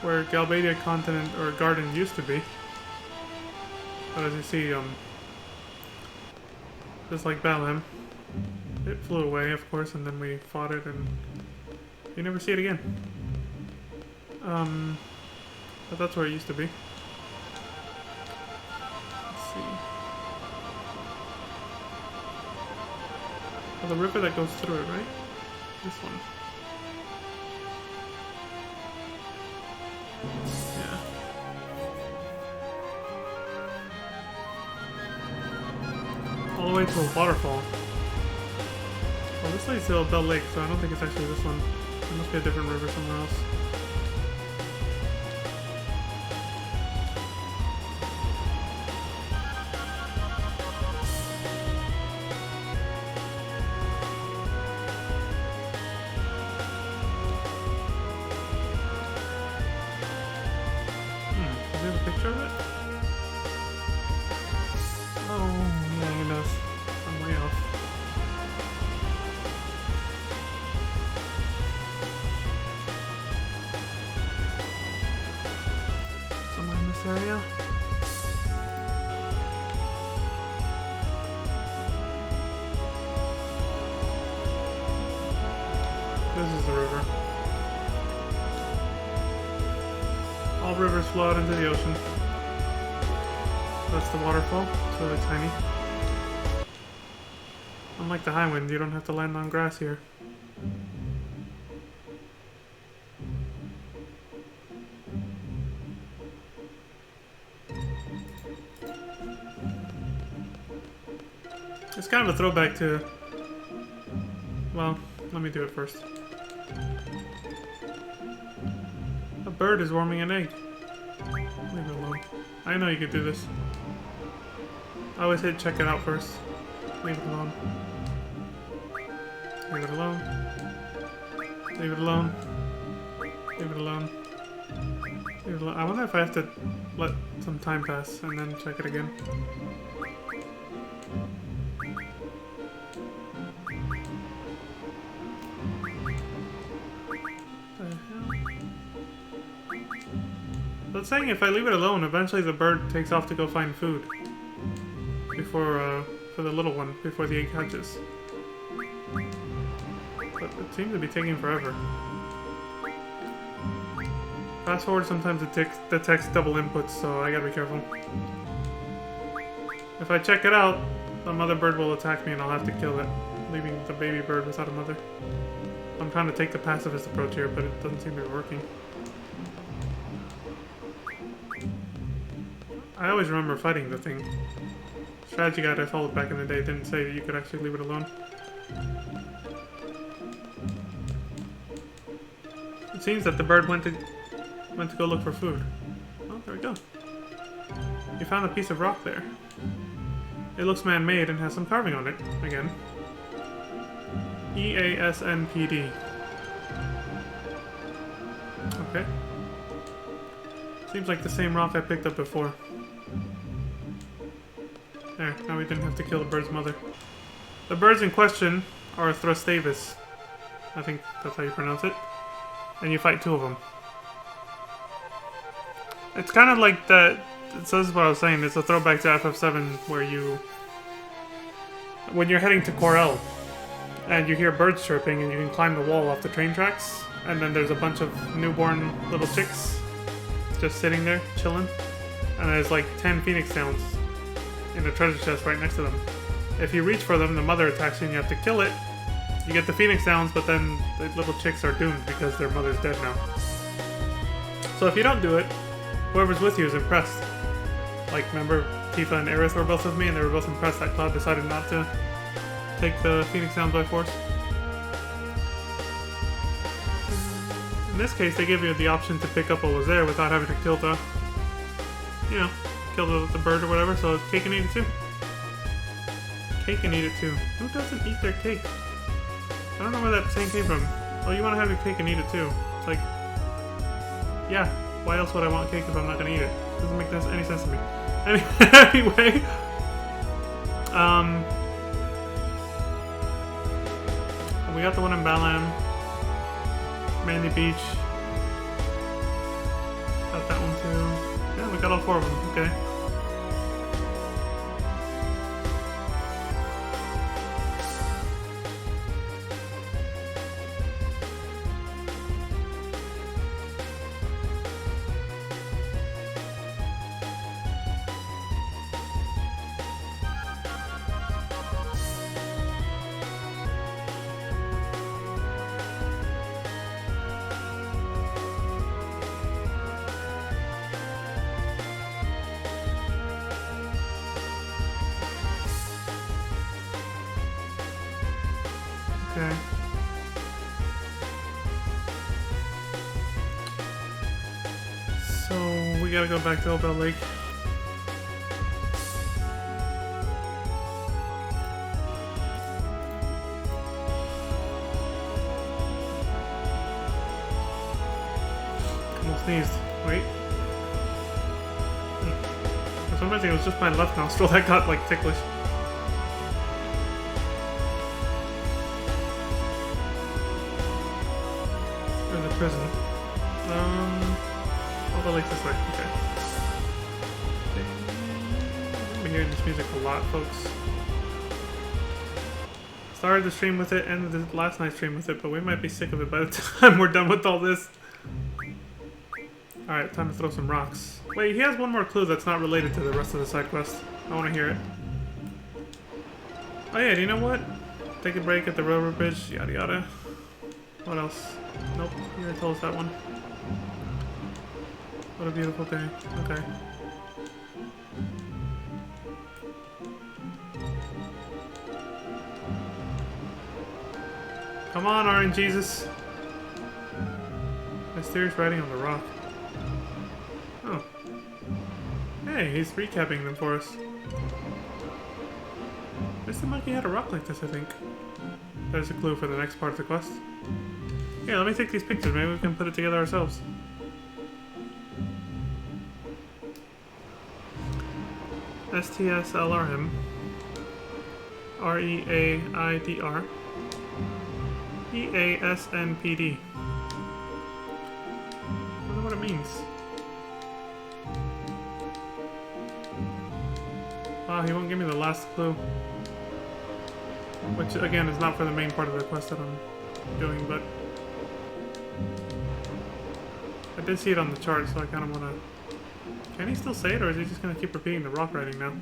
[SPEAKER 1] where Galbadia continent or garden used to be. But as you see, just like Balam, it flew away, of course, and then we fought it, and you never see it again. But that's where it used to be. Let's see. Oh, the river that goes through it, right? This one. Yeah. All the way to a waterfall. Well, this leads to Bell Lake, so I don't think it's actually this one. It must be a different river somewhere else. Does he have a picture of it? Oh, yeah, he does. I'm way off. Somewhere in this area? This is the river. All rivers flow out into the ocean. That's the waterfall. It's really tiny. Unlike the Highwind, you don't have to land on grass here. It's kind of a throwback to Well, let me do it first. A bird is warming an egg. Leave it alone. I know you could do this. I always hit check it out first. Leave it alone. Leave it alone. Leave it alone. Leave it alone. Leave it alone. I wonder if I have to let some time pass and then check it again. So it's saying if I leave it alone, eventually the bird takes off to go find food. Before, for the little one, before the egg hatches. But it seems to be taking forever. Fast forward sometimes it detects double inputs, so I gotta be careful. If I check it out, the mother bird will attack me and I'll have to kill it, leaving the baby bird without a mother. I'm trying to take the pacifist approach here, but it doesn't seem to be working. I always remember fighting the thing. Strategy guide I followed back in the day didn't say that you could actually leave it alone. It seems that the bird went to go look for food. Oh, there we go. You found a piece of rock there. It looks man-made and has some carving on it, again. EASNPD. Okay. Seems like the same rock I picked up before. There, now we didn't have to kill the bird's mother. The birds in question are Thrustavis. I think that's how you pronounce it. And you fight two of them. It's kind of like that. So this is what I was saying. It's a throwback to FF7 where you... when you're heading to Corel, and you hear birds chirping and you can climb the wall off the train tracks, and then there's a bunch of newborn little chicks just sitting there, chilling. And there's like 10 phoenix downs in a treasure chest right next to them. If you reach for them, the mother attacks you and you have to kill it. You get the phoenix downs, but then the little chicks are doomed because their mother's dead now. So if you don't do it, whoever's with you is impressed. Like, remember, Tifa and Aerith were both with me and they were both impressed that Cloud decided not to take the phoenix downs by force. In this case, they give you the option to pick up what was there without having to kill the, you know, kill the bird or whatever, so it's cake and eat it too. Cake and eat it too. Who doesn't eat their cake? I don't know where that saying came from. Oh, you want to have your cake and eat it too. It's like, yeah, why else would I want cake if I'm not going to eat it? Doesn't make any sense to me. Anyway, we got the one in Balam, Mandy Beach. Got that one too. Yeah, we got all 4 of them. Okay. Okay. So we gotta go back to Opal Lake. Almost sneezed. Wait. For some reason it was just my left nostril that got like ticklish. Prison. Opal Lake this way. Okay. I've been hearing this music a lot, folks. Started the stream with it, ended the last night's stream with it, but we might be sick of it by the time we're done with all this. Alright, time to throw some rocks. Wait, he has one more clue that's not related to the rest of the side quest. I want to hear it. Oh yeah, do you know what? Take a break at the railroad bridge, yada yada. What else? Nope, you already told us that one. What a beautiful day. Okay. Come on, Orange Jesus. Mysterious writing on the rock. Oh. Hey, he's recapping them for us. Mr. Monkey had a rock like this, I think. There's a clue for the next part of the quest. Yeah, let me take these pictures. Maybe we can put it together ourselves. STSLRM REAIDR EASNPD. I wonder what it means. Wow, he won't give me the last clue. Which, again, is not for the main part of the quest that I'm doing, but... I did see it on the chart, so I kind of want to... Can he still say it, or is he just going to keep repeating the rock writing now?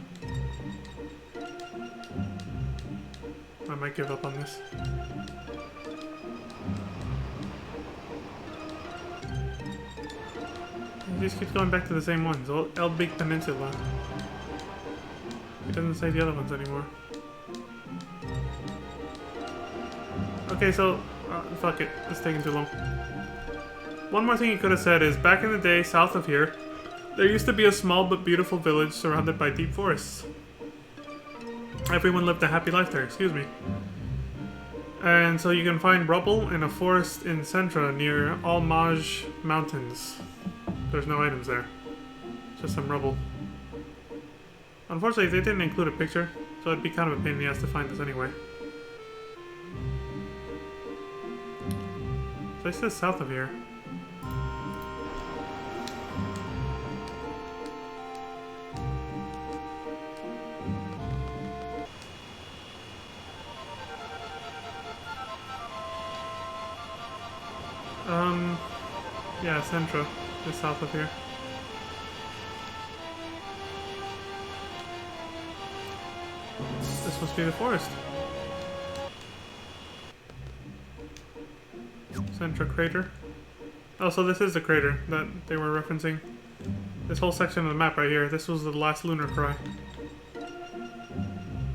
[SPEAKER 1] I might give up on this. He just keeps going back to the same ones. El Big Peninsula. He doesn't say the other ones anymore. Okay, so... fuck it. It's taking too long. One more thing he could have said is, back in the day, south of here, there used to be a small but beautiful village surrounded by deep forests. Everyone lived a happy life there, excuse me. And so you can find rubble in a forest in Centra near Almaj Mountains. There's no items there. Just some rubble. Unfortunately, they didn't include a picture, so it'd be kind of a pain in the ass to find this anyway. So it says south of here. Yeah, Centra is south of here. This must be the forest. Centra crater. Oh, so this is the crater that they were referencing. This whole section of the map right here, this was the last lunar cry.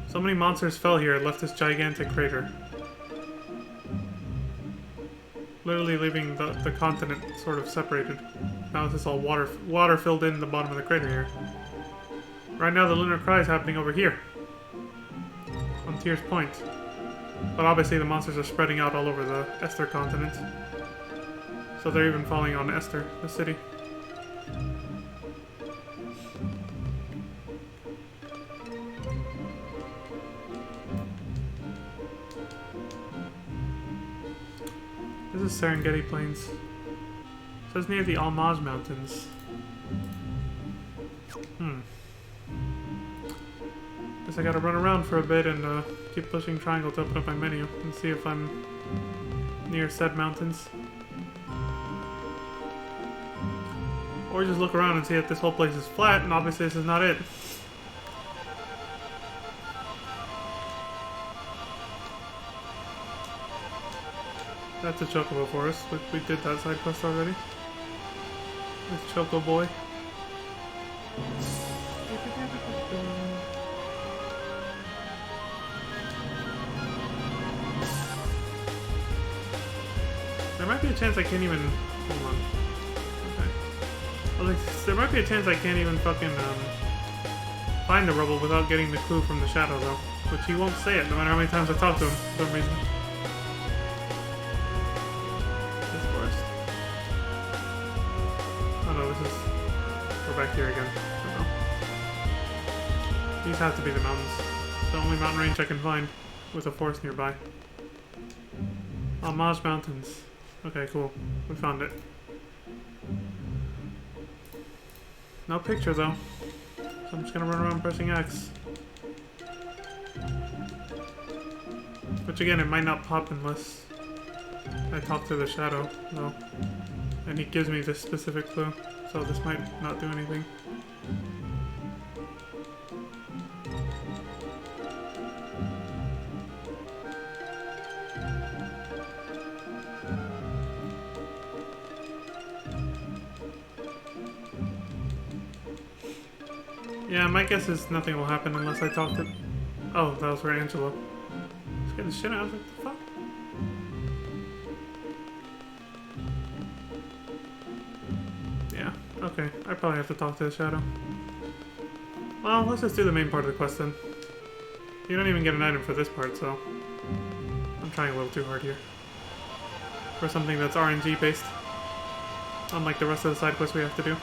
[SPEAKER 1] So many monsters fell here and left this gigantic crater. Literally leaving the continent sort of separated. Now it's just all water filled in the bottom of the crater here. Right now the lunar cry is happening over here. On Tears Point. But obviously the monsters are spreading out all over the Esther continent. So they're even falling on Esther, the city. This is Serengeti Plains. It says near the Almaz Mountains. Guess I gotta run around for a bit and keep pushing triangle to open up my menu and see if I'm near said mountains. Or just look around and see if this whole place is flat, and obviously this is not it. That's a Chocobo Forest. We did that side quest already. With Choco Boy. There might be a chance I can't even... Hold on. Okay. There might be a chance I can't even fucking find the rubble without getting the clue from the shadow, though. Which he won't say it, no matter how many times I talk to him, for some reason. We're back here again. Oh, no. These have to be the mountains. It's the only mountain range I can find with a forest nearby. Almaz Mountains. Okay, cool. We found it. No picture though. So I'm just gonna run around pressing X. Which again, it might not pop unless I talk to the shadow, though. And he gives me this specific clue. So this might not do anything. Yeah, my guess is nothing will happen unless I talk to... Oh, that was for Angela. Let's get the shit out of it. What the fuck? Okay, I probably have to talk to the shadow. Well, let's just do the main part of the quest then. You don't even get an item for this part, so... I'm trying a little too hard here. For something that's RNG based. Unlike the rest of the side quests we have to do.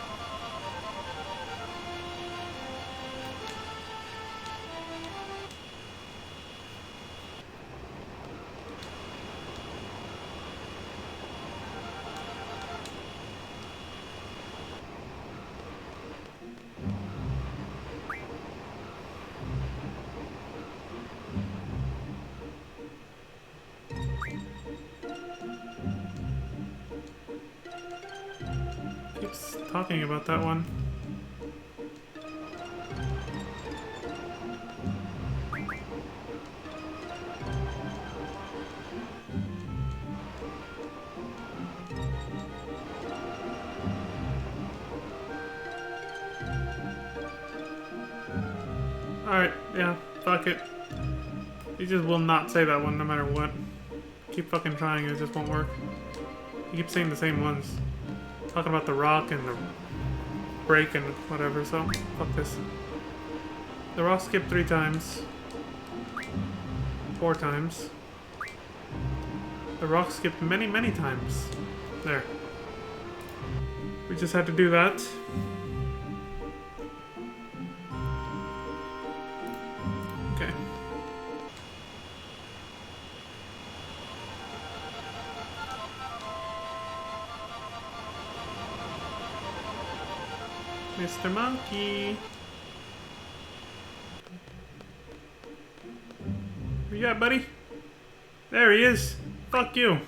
[SPEAKER 1] Keeps talking about that one. Alright, yeah, fuck it. He just will not say that one no matter what. Keep fucking trying, it just won't work. He keeps saying the same ones. Talking about the rock and the break and whatever, so fuck this. The rock skipped 3 times. 4 times. The rock skipped many, many times. There. We just had to do that. Okay. Mr. Monkey. Where you at, buddy? There he is. Fuck you.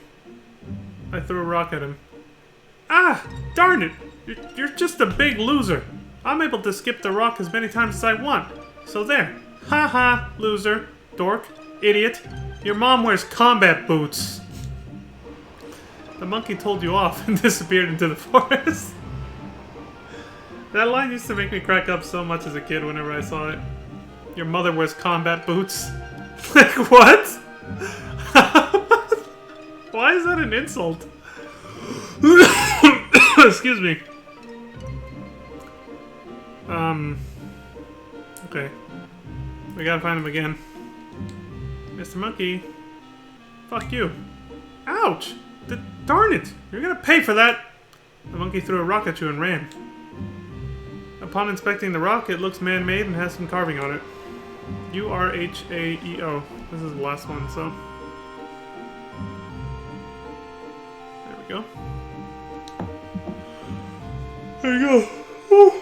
[SPEAKER 1] I threw a rock at him. Ah! Darn it! You're just a big loser. I'm able to skip the rock as many times as I want. So there. Ha ha, loser. Dork. Idiot. Your mom wears combat boots. The monkey told you off and disappeared into the forest. That line used to make me crack up so much as a kid whenever I saw it. Your mother wears combat boots. Like, what? Why is that an insult? Excuse me. Okay. We gotta find him again. Mr. Monkey. Fuck you. Ouch! Darn it! You're gonna pay for that! The monkey threw a rock at you and ran. Upon inspecting the rock, it looks man-made and has some carving on it. U-R-H-A-E-O. This is the last one, so... There we go. There you go. Woo.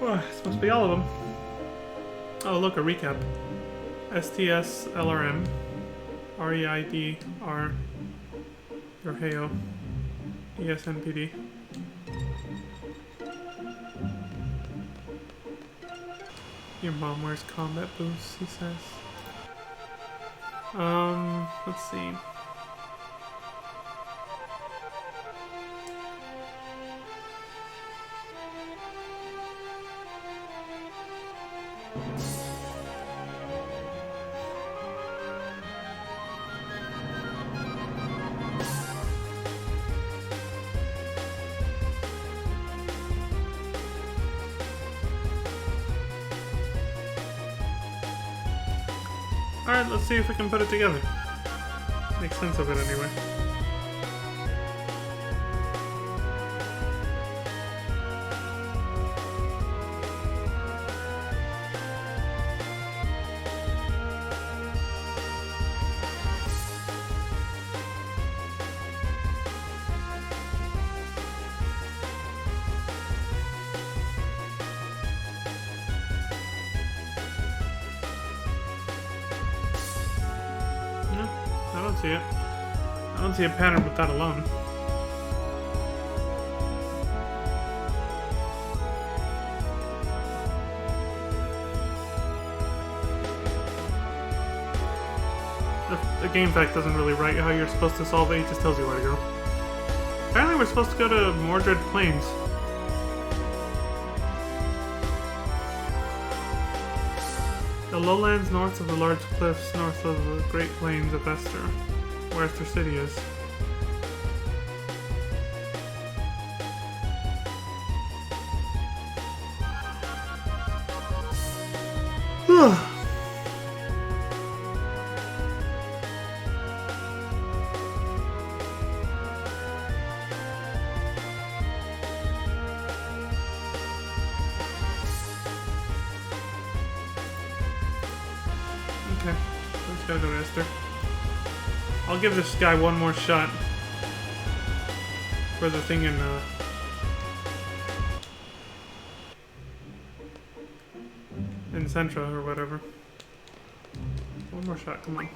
[SPEAKER 1] Oh, this must be all of them. Oh, look, a recap. STS-LRM. R-E-I-D-R. Yorheo. ESNPD. Your mom wears combat boots, he says. Let's see. Alright, let's see if we can put it together. Make sense of it anyway. I don't see it. I don't see a pattern with that alone. The game fact doesn't really write how you're supposed to solve it, it just tells you where to go. Apparently we're supposed to go to Mordred Plains. The lowlands north of the large cliffs north of the Great Plains of Esther, where Esther City is. Okay, let's gotta go to Esther. I'll give this guy one more shot for the thing in Centra or whatever. One more shot, come on.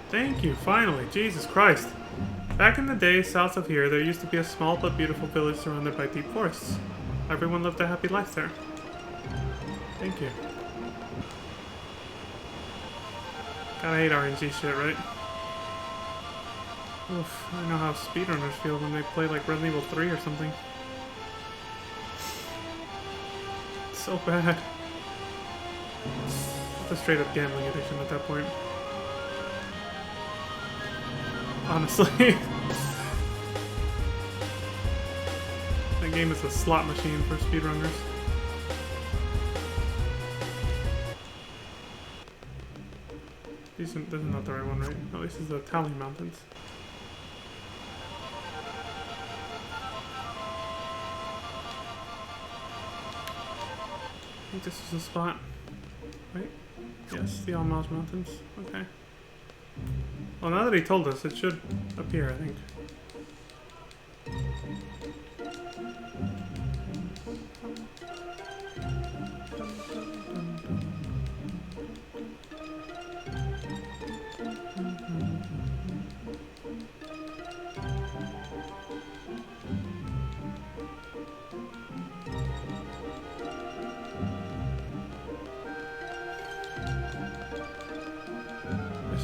[SPEAKER 1] Thank you, finally. Jesus Christ. Back in the day, south of here, there used to be a small but beautiful village surrounded by deep forests. Everyone lived a happy life there. Thank you. Gotta hate RNG shit, right? Oof, I know how speedrunners feel when they play like Resident Evil 3 or something. It's so bad. It's a straight up gambling addiction at that point. Honestly. That game is a slot machine for speedrunners. This is not the right one, right? No, this is the Tally Mountains. I think this is the spot. Right? Yes, the Almaz Mountains. Okay. Well, now that he told us, it should appear, I think.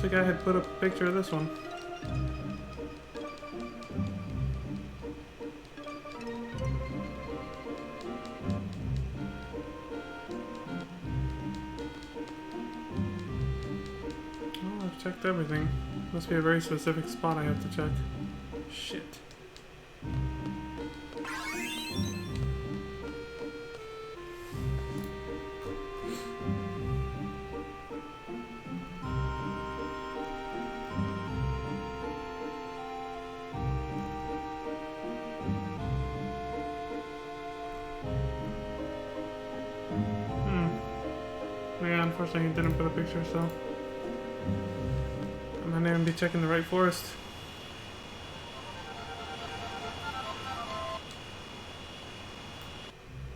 [SPEAKER 1] The guy had put up a picture of this one. Oh, I've checked everything. Must be a very specific spot I have to check. Shit. Yeah, unfortunately he didn't put a picture, so I might not even be checking the right forest.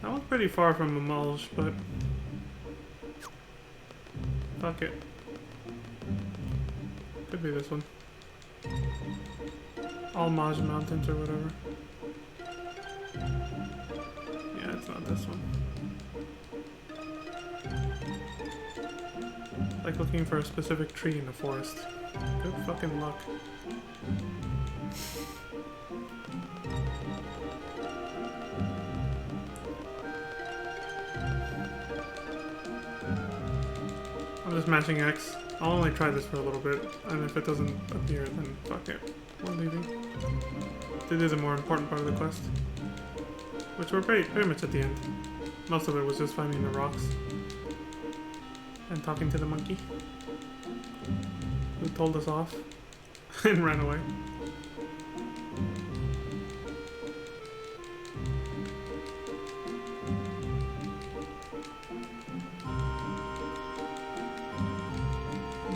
[SPEAKER 1] That one's pretty far from Amalj, but fuck it. Could be this one. Almaz Mountains or whatever. Yeah, it's not this one. Like looking for a specific tree in the forest. Good fucking luck. I'm just matching X. I'll only try this for a little bit, and if it doesn't appear, then fuck it. We're leaving. This is a more important part of the quest. Which we're pretty much at the end. Most of it was just finding the rocks. And talking to the monkey. Who told us off. And ran away.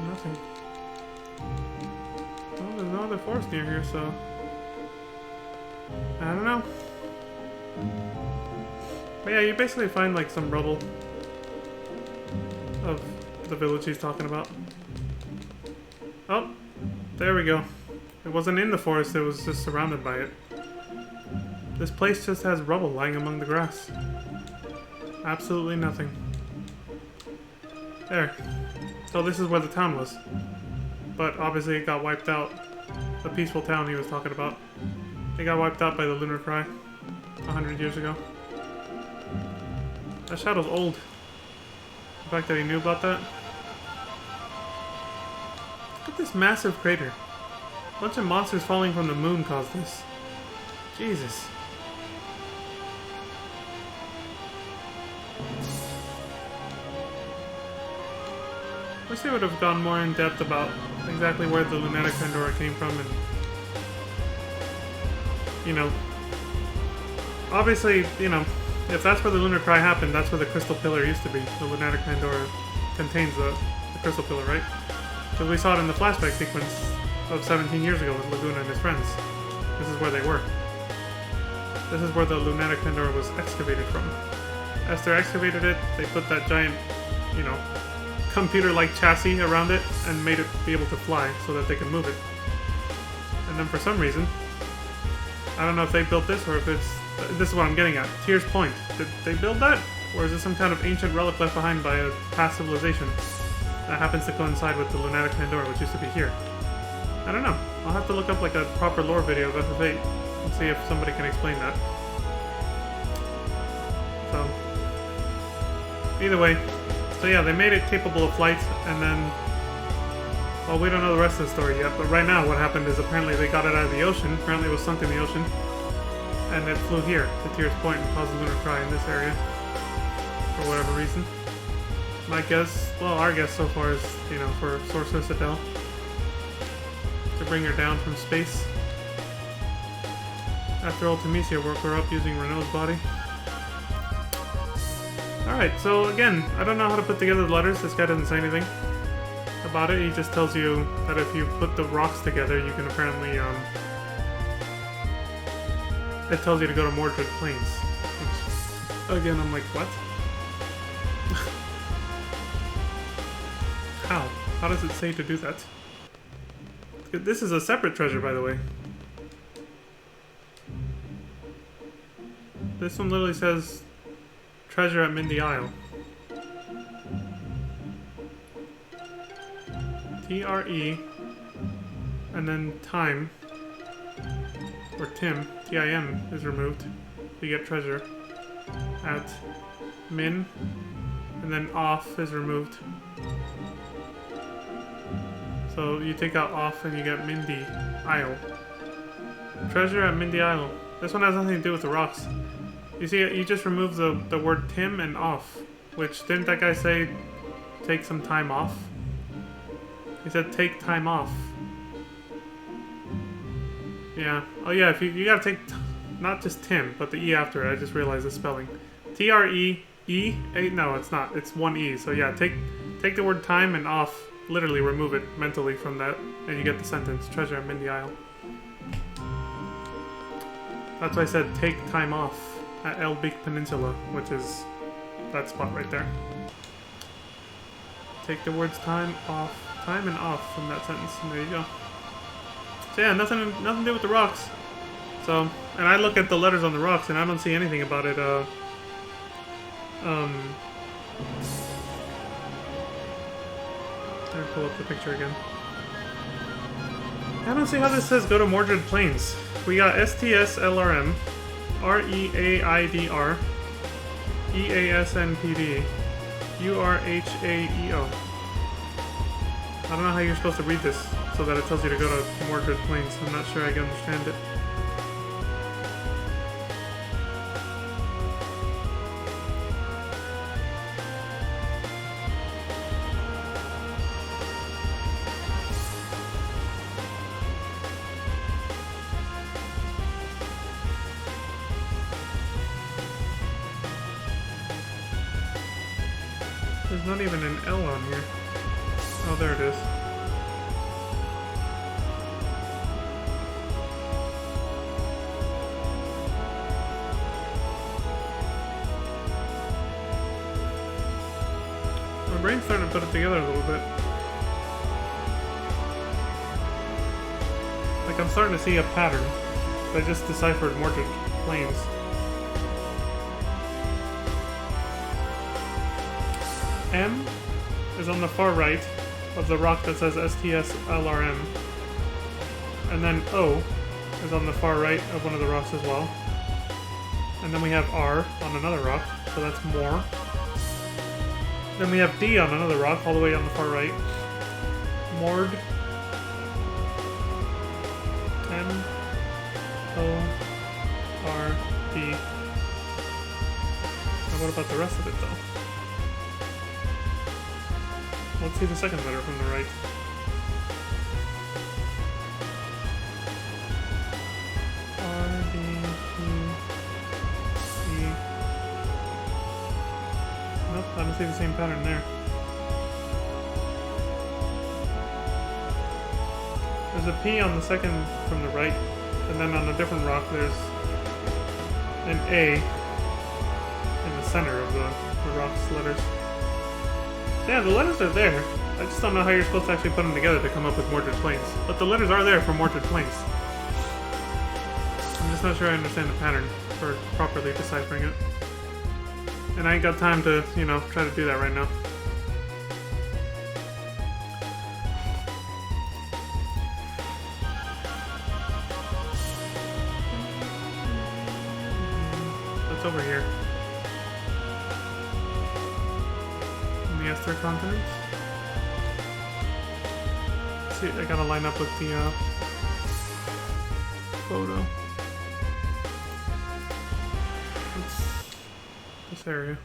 [SPEAKER 1] Nothing. Well, there's no other forest near here, so... I don't know. But yeah, you basically find like some rubble of the village he's talking about. Oh, there we go. It wasn't in the forest, it was just surrounded by it. This place just has rubble lying among the grass. Absolutely nothing. There. So this is where the town was. But obviously it got wiped out. The peaceful town he was talking about. It got wiped out by the Lunar Cry 100 years ago. That shadow's old. The fact that he knew about that. Look at this massive crater. A bunch of monsters falling from the moon caused this. Jesus. Wish they would have gone more in depth about exactly where the Lunatic Pandora came from, and you know, obviously, you know, if that's where the Lunar Cry happened, that's where the Crystal Pillar used to be. The Lunatic Pandora contains the Crystal Pillar, right? Because we saw it in the flashback sequence of 17 years ago with Laguna and his friends. This is where they were. This is where the Lunatic Pandora was excavated from. Esther excavated it, they put that giant, you know, computer-like chassis around it and made it be able to fly so that they could move it. And then for some reason, I don't know if they built this or if it's... This is what I'm getting at. Tears Point. Did they build that? Or is it some kind of ancient relic left behind by a past civilization that happens to coincide with the Lunatic Pandora, which used to be here? I don't know. I'll have to look up like a proper lore video of FF8 and see if somebody can explain that. So, either way. So yeah, they made it capable of flight, and then... Well, we don't know the rest of the story yet, but right now what happened is apparently they got it out of the ocean. Apparently it was sunk in the ocean. And it flew here, to Tears Point, and caused a Lunar Cry in this area. For whatever reason. My guess, well, our guess so far is, you know, for Sorceress Adele. To bring her down from space. After Ultimisia woke her up using Renault's body. Alright, so again, I don't know how to put together the letters. This guy doesn't say anything about it. He just tells you that if you put the rocks together, you can apparently, it tells you to go to Mordred Plains. Which, again, I'm like, what? How? How does it say to do that? This is a separate treasure, by the way. This one literally says treasure at Mindy Isle. T-R-E and then time, or Tim, T-I-M is removed. You get treasure at Min, and then off is removed. So you take out off and you get Mindy Isle. Treasure at Mindy Isle. This one has nothing to do with the rocks. You see, you just remove the word Tim and off, which didn't that guy say take some time off? He said take time off. Yeah. Oh yeah, if you gotta take not just Tim, but the E after it. I just realized the spelling. T-R-E-E? No, it's not. It's one E. So yeah, take the word time and off. Literally remove it mentally from that, and you get the sentence, treasure at Mindy Isle. That's why I said take time off at Elbeek Peninsula, which is that spot right there. Take the words time and off from that sentence, and there you go. So yeah, nothing to do with the rocks. So, and I look at the letters on the rocks, and I don't see anything about it, Let me pull up the picture again. I don't see how this says go to Mordred Plains. We got STS-LRM, REAIDR, EASNPD, URHAEO. I don't know how you're supposed to read this so that it tells you to go to Mordred Plains. I'm not sure I can understand it. There's not even an L on here. Oh, there it is. My brain's starting to put it together a little bit. Like, I'm starting to see a pattern. I just deciphered Mordred Plains. M is on the far right of the rock that says STS-LRM. And then O is on the far right of one of the rocks as well. And then we have R on another rock, so that's more. Then we have D on another rock, all the way on the far right. Mord. M-O-R-D. Now what about the rest of it, though? Let's see the second letter from the right. R, D, Q, E. Nope, I don't see the same pattern there. There's a P on the second from the right, and then on a different rock there's an A in the center of the rock's letters. Yeah, the letters are there. I just don't know how you're supposed to actually put them together to come up with mortared planes. But the letters are there for mortared planes. I'm just not sure I understand the pattern for properly deciphering it. And I ain't got time to, you know, try to do that right now. What's over here? In the Ester continents? See, I gotta line up with the photo. This area.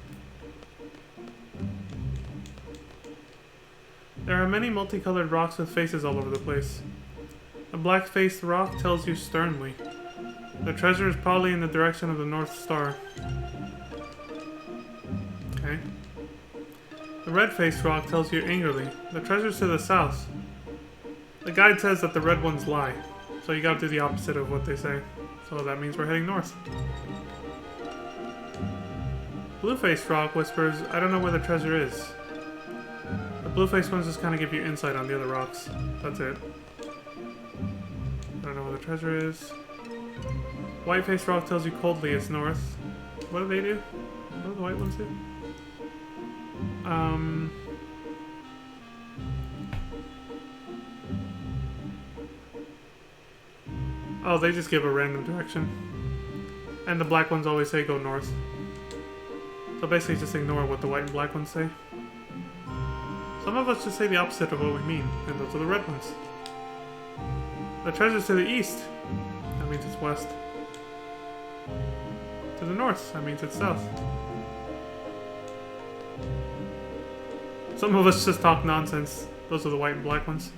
[SPEAKER 1] There are many multicolored rocks with faces all over the place. A black-faced rock tells you sternly. The treasure is probably in the direction of the North Star. Okay. The red-faced rock tells you angrily. The treasure's to the south. The guide says that the red ones lie. So you gotta do the opposite of what they say. So that means we're heading north. Blue-faced rock whispers, I don't know where the treasure is. The blue-faced ones just kind of give you insight on the other rocks. That's it. I don't know where the treasure is. White-faced rock tells you coldly it's north. What do they do? What do the white ones do? Oh, they just give a random direction. And the black ones always say go north. So basically just ignore what the white and black ones say. Some of us just say the opposite of what we mean, and those are the red ones. The treasure's to the east. That means it's west. To the north. That means it's south. Some of us just talk nonsense. Those are the white and black ones.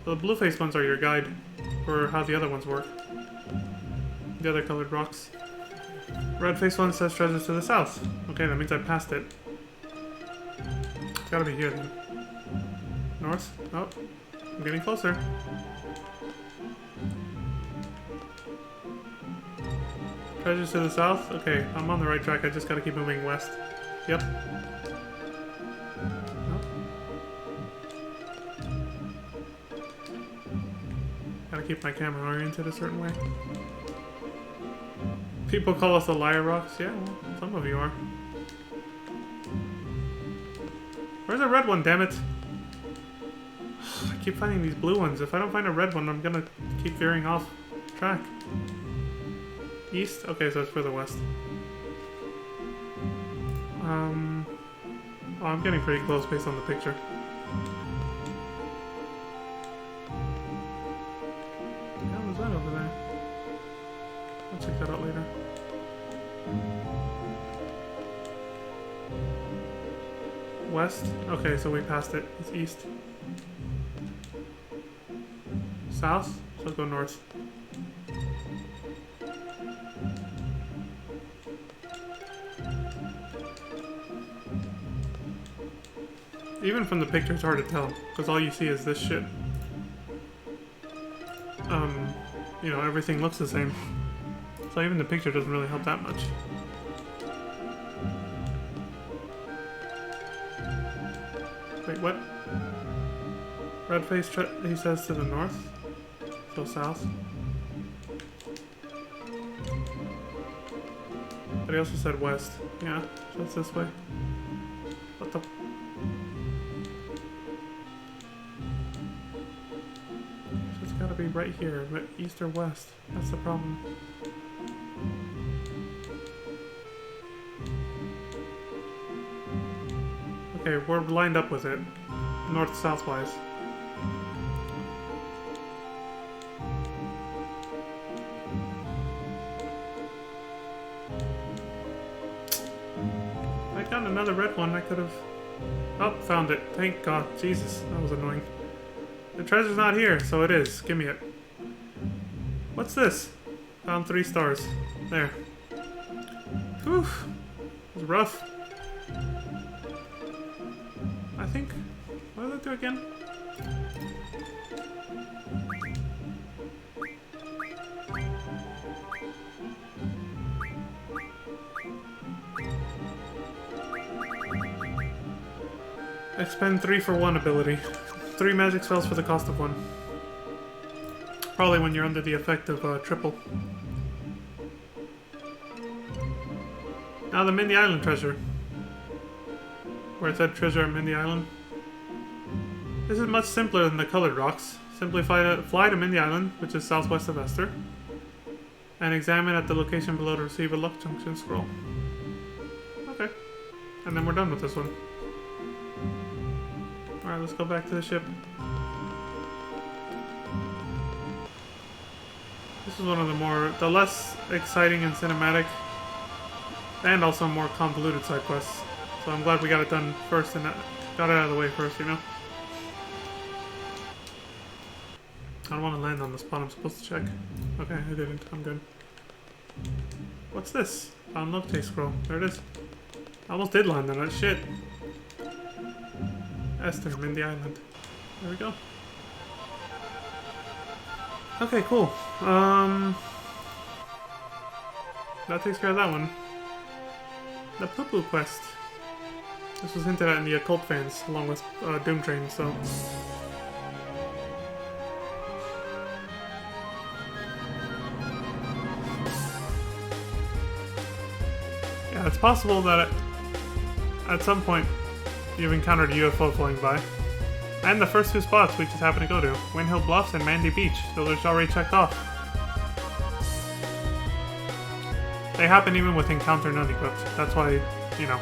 [SPEAKER 1] So the blue-faced ones are your guide for how the other ones work. The other colored rocks. Red-faced one says treasures to the south. Okay, that means I passed it. It's gotta be here then. North? Oh, I'm getting closer. Treasures to the south? Okay, I'm on the right track. I just gotta keep moving west. Yep. Nope. Gotta keep my camera oriented a certain way. People call us the liar rocks. Yeah, well, some of you are. Where's the red one, damn it? I keep finding these blue ones. If I don't find a red one, I'm gonna keep veering off track. East? Okay, so it's further west. Oh, I'm getting pretty close based on the picture. What the hell is that over there? I'll check that out later. West? Okay, so we passed it. It's east. South? So go north. Even from the picture, it's hard to tell, because all you see is this shit. You know, everything looks the same. So even the picture doesn't really help that much. Wait, what? Red face, he says to the north? So south? But he also said west. Yeah, so it's this way. What the... Gotta be right here, but east or west. That's the problem. Okay, we're lined up with it. North-south wise. I've gotten another red one. I could have... Oh, found it. Thank God. Jesus, that was annoying. The treasure's not here, so it is. Give me it. What's this? Found 3 stars. There. Whew. It was rough. I think... What did I do again? Expend 3 for 1 ability. 3 magic spells for the cost of 1. Probably when you're under the effect of triple. Now the Mindy Island treasure. Where it said treasure at Mindy Island. This is much simpler than the colored rocks. Simply fly to Mindy Island, which is southwest of Esther, and examine at the location below to receive a luck junction scroll. Okay. And then we're done with this one. Alright, let's go back to the ship. This is one of the less exciting and cinematic, and also more convoluted side quests. So I'm glad we got it done first and got it out of the way first, you know? I don't want to land on the spot I'm supposed to check. Okay, I didn't. I'm good. What's this? Found love taste scroll. There it is. I almost did land on that shit. Esther, Mindy Island. There we go. Okay, cool. That takes care of that one. The Poo Poo quest. This was hinted at in the Occult fans, along with Doom Train, so... Yeah, it's possible that at some point you've encountered a UFO flying by. And the first 2 spots we just happen to go to. Windhill Bluffs and Mandy Beach. Those are already checked off. They happen even with encounter none equipped. That's why, you know,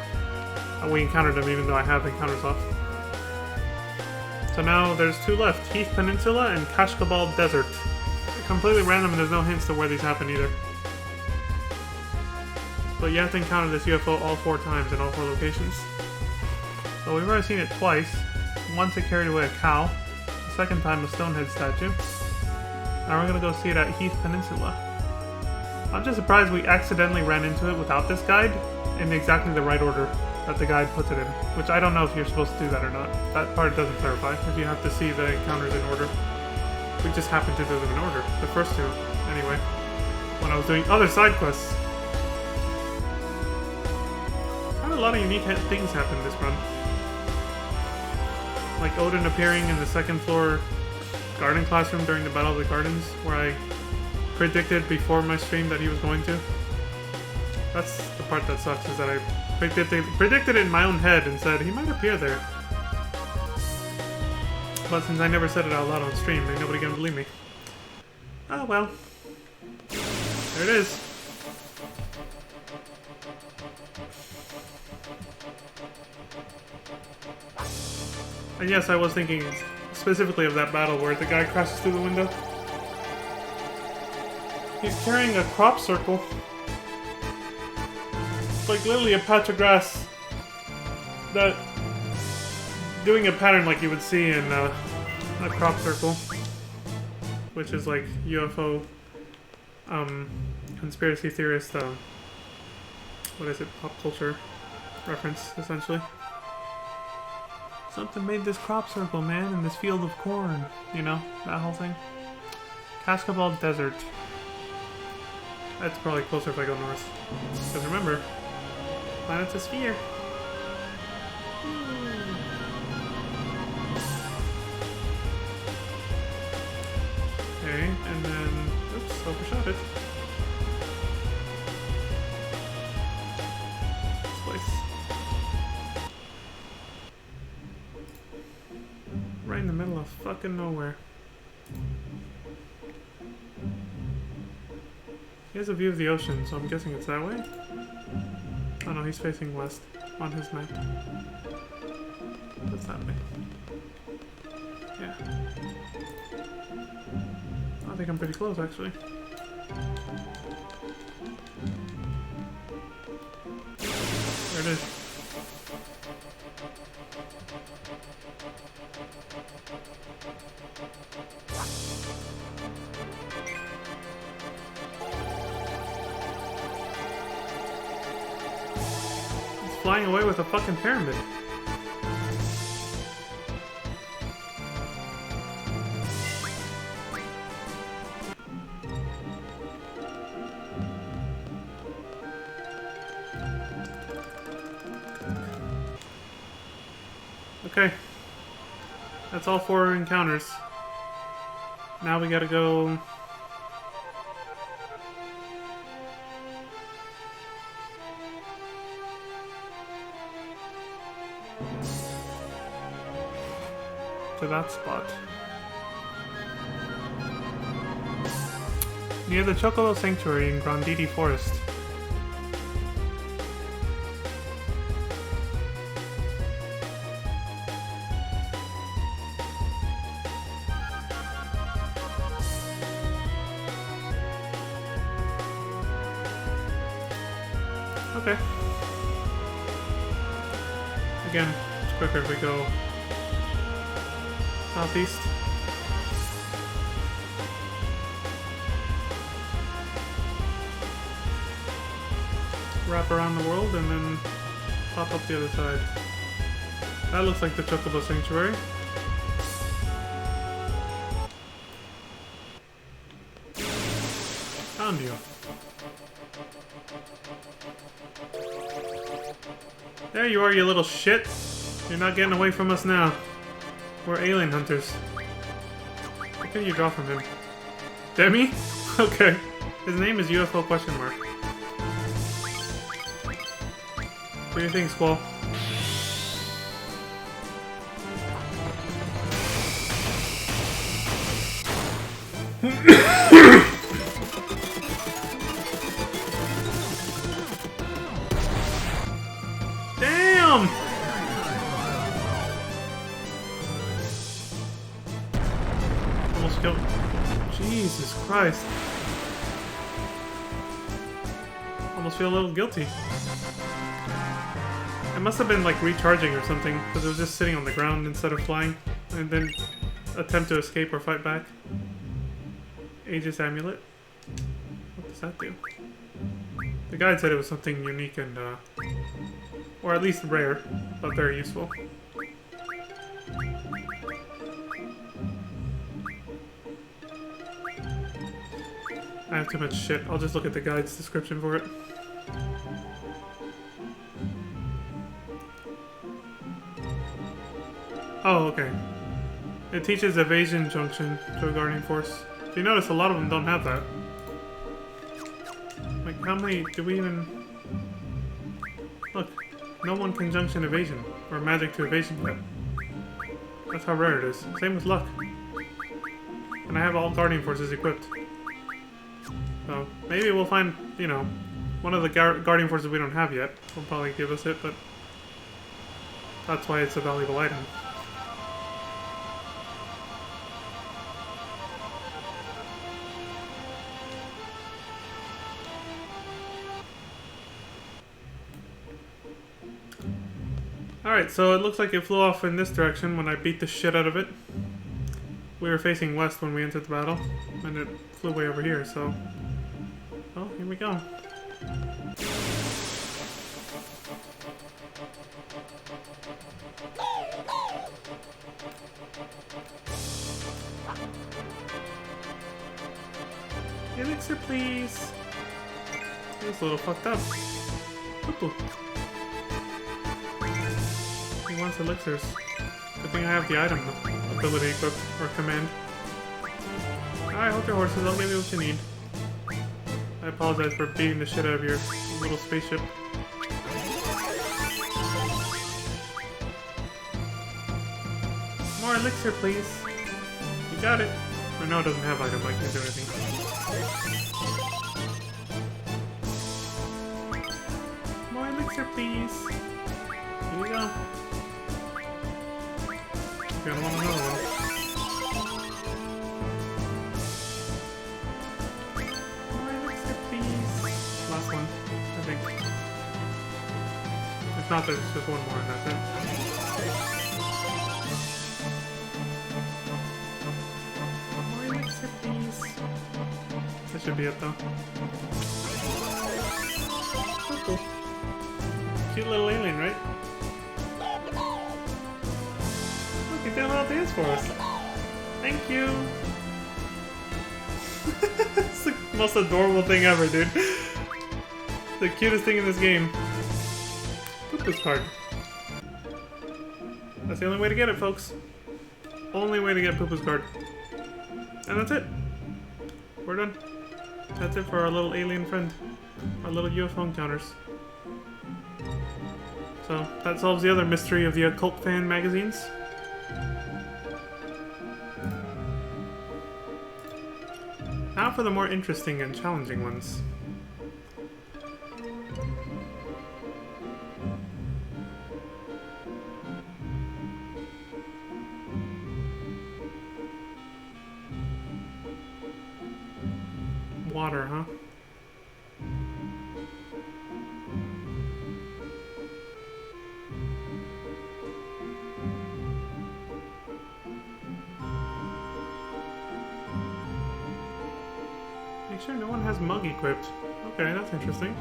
[SPEAKER 1] we encountered them even though I have encounters off. So now there's 2 left. Heath Peninsula and Kashkabal Desert. They're completely random and there's no hints to where these happen either. But you have to encounter this UFO all 4 times in all 4 locations. So we've already seen it twice. Once it carried away a cow. The second time a Stonehead statue. Now we're gonna go see it at Heath Peninsula. I'm just surprised we accidentally ran into it without this guide in exactly the right order that the guide puts it in. Which I don't know if you're supposed to do that or not. That part doesn't clarify, if you have to see the encounters in order. We just happened to do them in order. The first 2, anyway. When I was doing other side quests. Had a lot of unique things happen this run. Like Odin appearing in the 2nd floor garden classroom during the Battle of the Gardens, where I predicted before my stream that he was going to. That's the part that sucks, is that I predicted it in my own head and said he might appear there. But since I never said it out loud on stream, ain't nobody gonna believe me. Oh well. There it is. And yes, I was thinking specifically of that battle where the guy crashes through the window. He's carrying a crop circle. It's like literally a patch of grass that... doing a pattern like you would see in a crop circle. Which is like UFO... conspiracy theorist... what is it? Pop culture reference, essentially. Something made this crop circle, man, in this field of corn. You know, that whole thing. Kashkabal Desert. That's probably closer if I go north. Because remember, planet's a sphere. Okay, and then... oops, overshot it. This place. Right in the middle of fucking nowhere. He has a view of the ocean, so I'm guessing it's that way? Oh no, he's facing west on his map. That's that way. Yeah. I think I'm pretty close, actually. There it is. flying away with a fucking pyramid. Okay. That's all 4 encounters. Now we gotta go... to that spot. Near the Chocobo Sanctuary in Granditi Forest. Okay. Again, it's quicker if we go southeast. Wrap around the world and then pop up the other side. That looks like the Chocobo Sanctuary. Found you. There you are, you little shit. You're not getting away from us now. We're alien hunters. What can you draw from him? Demi? Okay. His name is UFO question mark. What do you think, Squall? Damn! Almost killed. Jesus Christ. Almost feel a little guilty. It must have been like recharging or something, because it was just sitting on the ground instead of flying, and then attempt to escape or fight back. Aegis Amulet. What does that do? The guide said it was something unique and, or at least rare, but very useful. I have too much shit. I'll just look at the guide's description for it. Oh, okay. It teaches evasion junction to a guardian force. You notice a lot of them don't have that. Like, how many do we even... Look, no one can junction evasion, or magic to evasion yet. That's how rare it is. Same with luck. And I have all guardian forces equipped. So, maybe we'll find, you know, one of the guardian forces we don't have yet. Will probably give us it, but... that's why it's a valuable item. Alright, so it looks like it flew off in this direction when I beat the shit out of it. We were facing west when we entered the battle, and it flew way over here, so... well, here we go. Elixir, please! He's a little fucked up. Ooh. He wants elixirs. Good thing I have the item ability equipped, or command. Alright, hold your horses, I'll give you what you need. I apologize for beating the shit out of your little spaceship. More elixir, please. You got it. Or no, it doesn't have item, I can't do anything. More elixir, please. Here we go. Okay, I want another one. More elixir, please. Last one, I think. If not, there's just one more and that's it. More elixir, please. That should be it though. Cool. Cute little alien, right? Look, he did a little dance for us. Thank you. It's the most adorable thing ever, dude. The cutest thing in this game. Poopa's card. That's the only way to get it, folks. Only way to get Poopa's card. And that's it. We're done. That's it for our little alien friend. Our little UFO encounters. So, that solves the other mystery of the occult fan magazines. Now for the more interesting and challenging ones. Water, huh? Make sure no one has mug equipped. Okay, that's interesting.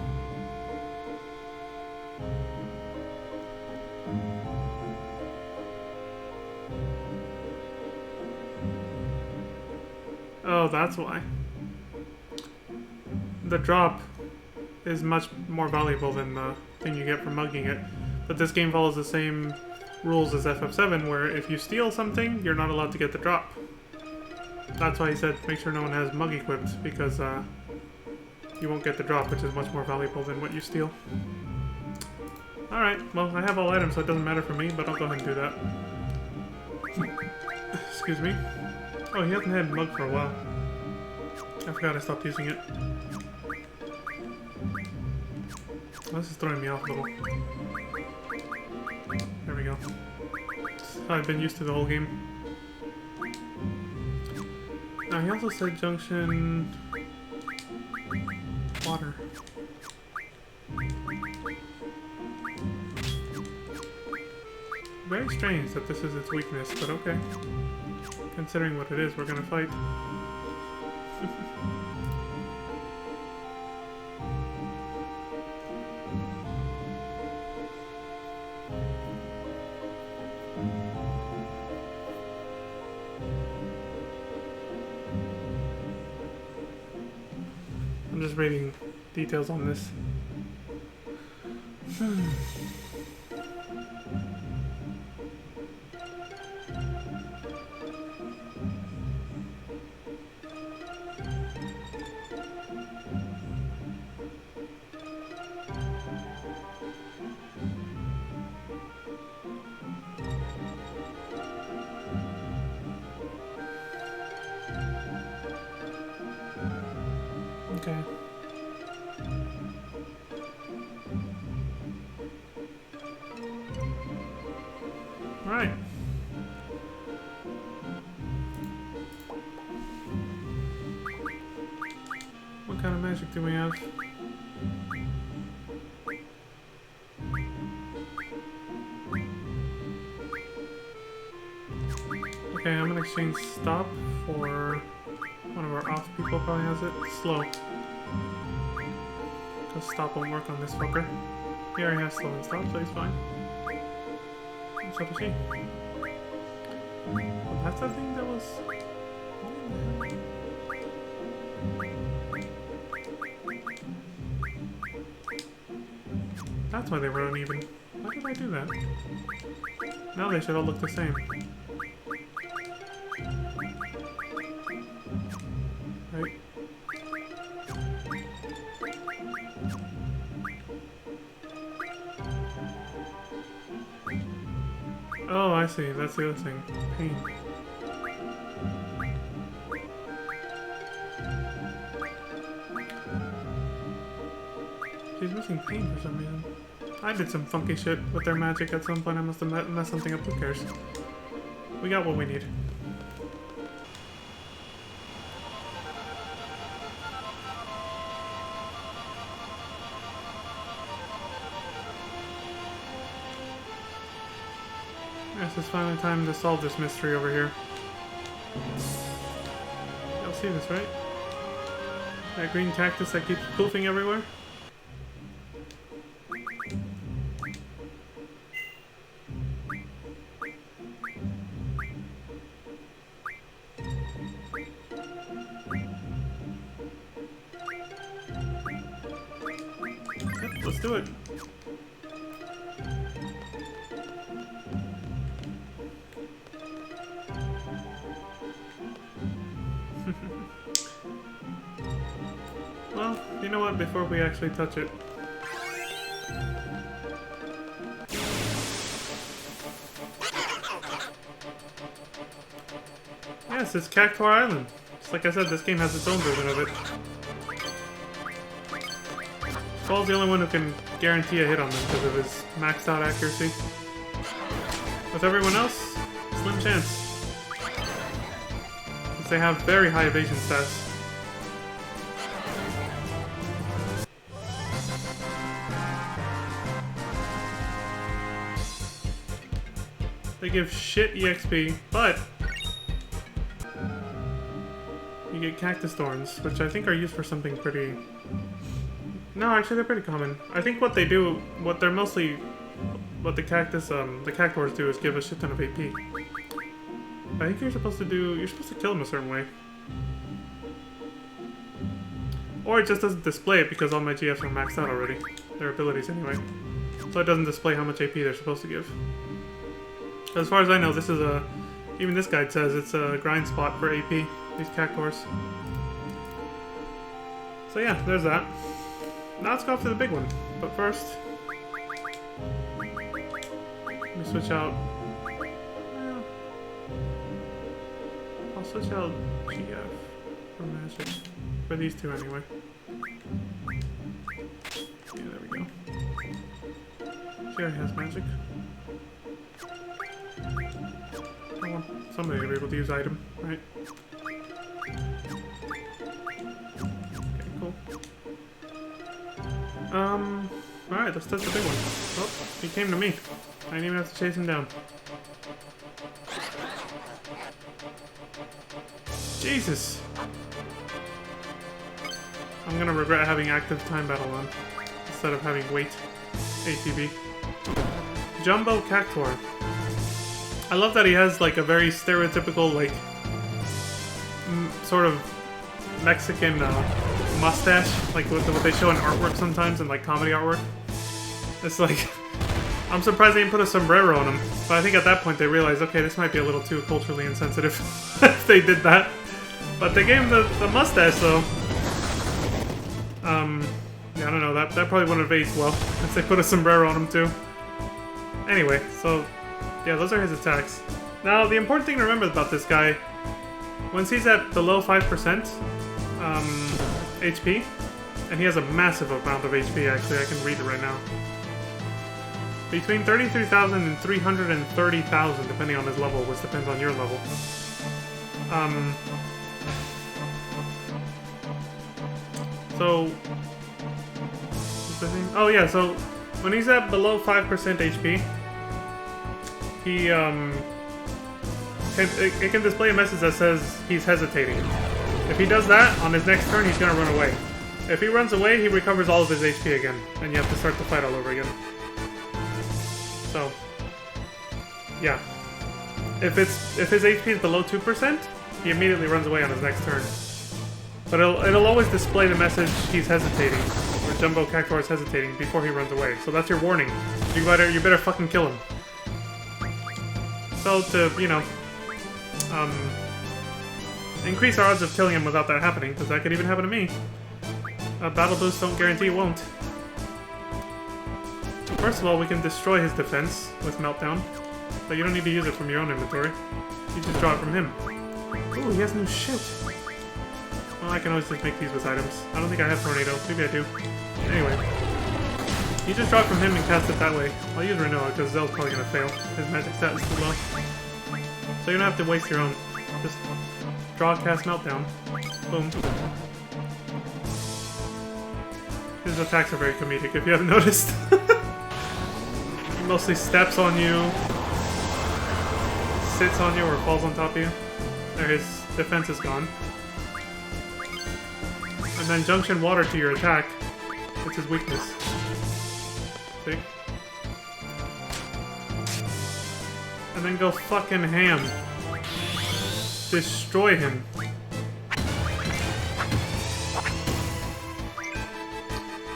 [SPEAKER 1] Oh, that's why. The drop is much more valuable than the thing you get from mugging it. But this game follows the same rules as FF7, where if you steal something, you're not allowed to get the drop. That's why he said make sure no one has mug equipped, because you won't get the drop, which is much more valuable than what you steal. Alright, well, I have all items, so it doesn't matter for me, but I'll go ahead and do that. Excuse me. Oh, he hasn't had mug for a while. I forgot I stopped using it. This is throwing me off a little. There we go. I've been used to the whole game. Now he also said junction... water. Very strange that this is its weakness, but okay. Considering what it is, we're gonna fight. I'm just reading details on this. Okay. Right. What kind of magic do we have? Okay, I'm gonna exchange stop for one of our off people probably has it. Slow. Because stop won't work on this fucker. He already has slow and stop, so he's fine. So does she. Well, that's the thing that was... That's why they were uneven. Why did I do that? Now they should all look the same. Right? Oh, I see. That's the other thing. Pain. She's missing pain for some reason. I did some funky shit with their magic at some point. I must have messed something up. Who cares? We got what we need. Yes, it's finally time to solve this mystery over here. Y'all see this, right? That green cactus that keeps poofing everywhere? do it. Well, you know what? Before we actually touch it. Yes, it's Cactuar Island. Just like I said, this game has its own version of it. Paul's the only one who can guarantee a hit on them because of his maxed out accuracy. With everyone else, slim chance. Since they have very high evasion stats. They give shit EXP, but you get Cactus Thorns, which I think are used for something pretty... No, actually they're pretty common. I think what they do, what the Cactuars do is give a shit ton of AP. I think you're supposed to kill them a certain way. Or it just doesn't display it because all my GFs are maxed out already. Their abilities anyway. So it doesn't display how much AP they're supposed to give. As far as I know, this is a... Even this guide says it's a grind spot for AP, these Cactuars. So yeah, there's that. Now let's go off to the big one. But first... Let me switch out... I'll switch out GF for magic. For these two anyway. Yeah, there we go. She already has magic. Oh, somebody will be able to use item, right? Okay, cool. Alright, let's touch the big one. Oh, he came to me. I didn't even have to chase him down. Jesus! I'm gonna regret having active time battle on, instead of having wait ATB. Jumbo Cactuar. I love that he has like a very stereotypical like sort of Mexican mustache, like what they show in artwork sometimes, in like comedy artwork. It's like, I'm surprised they didn't put a sombrero on him, but I think at that point they realized, okay, this might be a little too culturally insensitive if they did that. But they gave him the mustache though. Yeah, I don't know, that probably wouldn't have aged well, since they put a sombrero on him too. Anyway, so, yeah, those are his attacks. Now, the important thing to remember about this guy, once he's at below 5% HP, and he has a massive amount of HP, actually, I can read it right now. Between 33,000 and 330,000, depending on his level, which depends on your level. So, what's the thing? Oh yeah, so when he's at below 5% HP, he it can display a message that says he's hesitating. If he does that, on his next turn, he's gonna run away. If he runs away, he recovers all of his HP again, and you have to start the fight all over again. So, yeah. If his HP is below 2%, he immediately runs away on his next turn. But it'll always display the message he's hesitating, or Jumbo Cactuar is hesitating before he runs away. So that's your warning. You better fucking kill him. So to, you know, increase our odds of killing him without that happening, because that could even happen to me. Battle boosts don't guarantee it won't. First of all, we can destroy his defense with Meltdown, but you don't need to use it from your own inventory. You just draw it from him. Ooh, he has new shit. Well, I can always just make these with items. I don't think I have Tornado. Maybe I do. Anyway. You just draw it from him and cast it that way. I'll use Renoa because Zell's probably going to fail. His magic stat is too low. So you don't have to waste your own. Just draw, cast, Meltdown. Boom. His attacks are very comedic, if you haven't noticed. He mostly steps on you, sits on you, or falls on top of you. There, his defense is gone. And then junction water to your attack. It's his weakness. See? And then go fucking ham. Destroy him.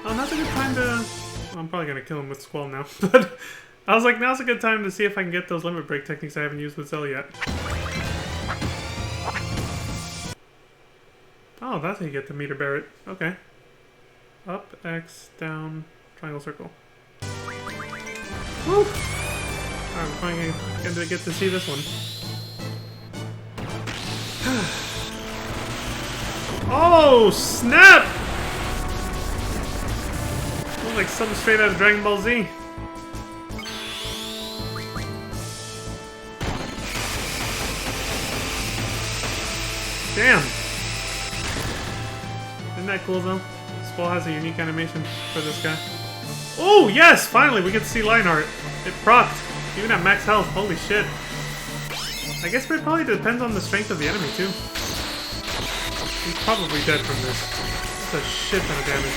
[SPEAKER 1] Oh, now's a good time to... I'm probably gonna kill him with Squall now, but I was like, now's a good time to see if I can get those limit break techniques I haven't used with Zell yet. Oh, that's how you get the meter Barret. Okay. Up, X, down, triangle, circle. Woo! I'm finally gonna get to see this one. Oh, snap! Looks like something straight out of Dragon Ball Z. Damn! Isn't that cool though? Squall has a unique animation for this guy. Oh, yes! Finally, we get to see Lionheart. It procced. Even at max health. Holy shit. I guess it probably depends on the strength of the enemy, too. He's probably dead from this. That's a shit ton of damage.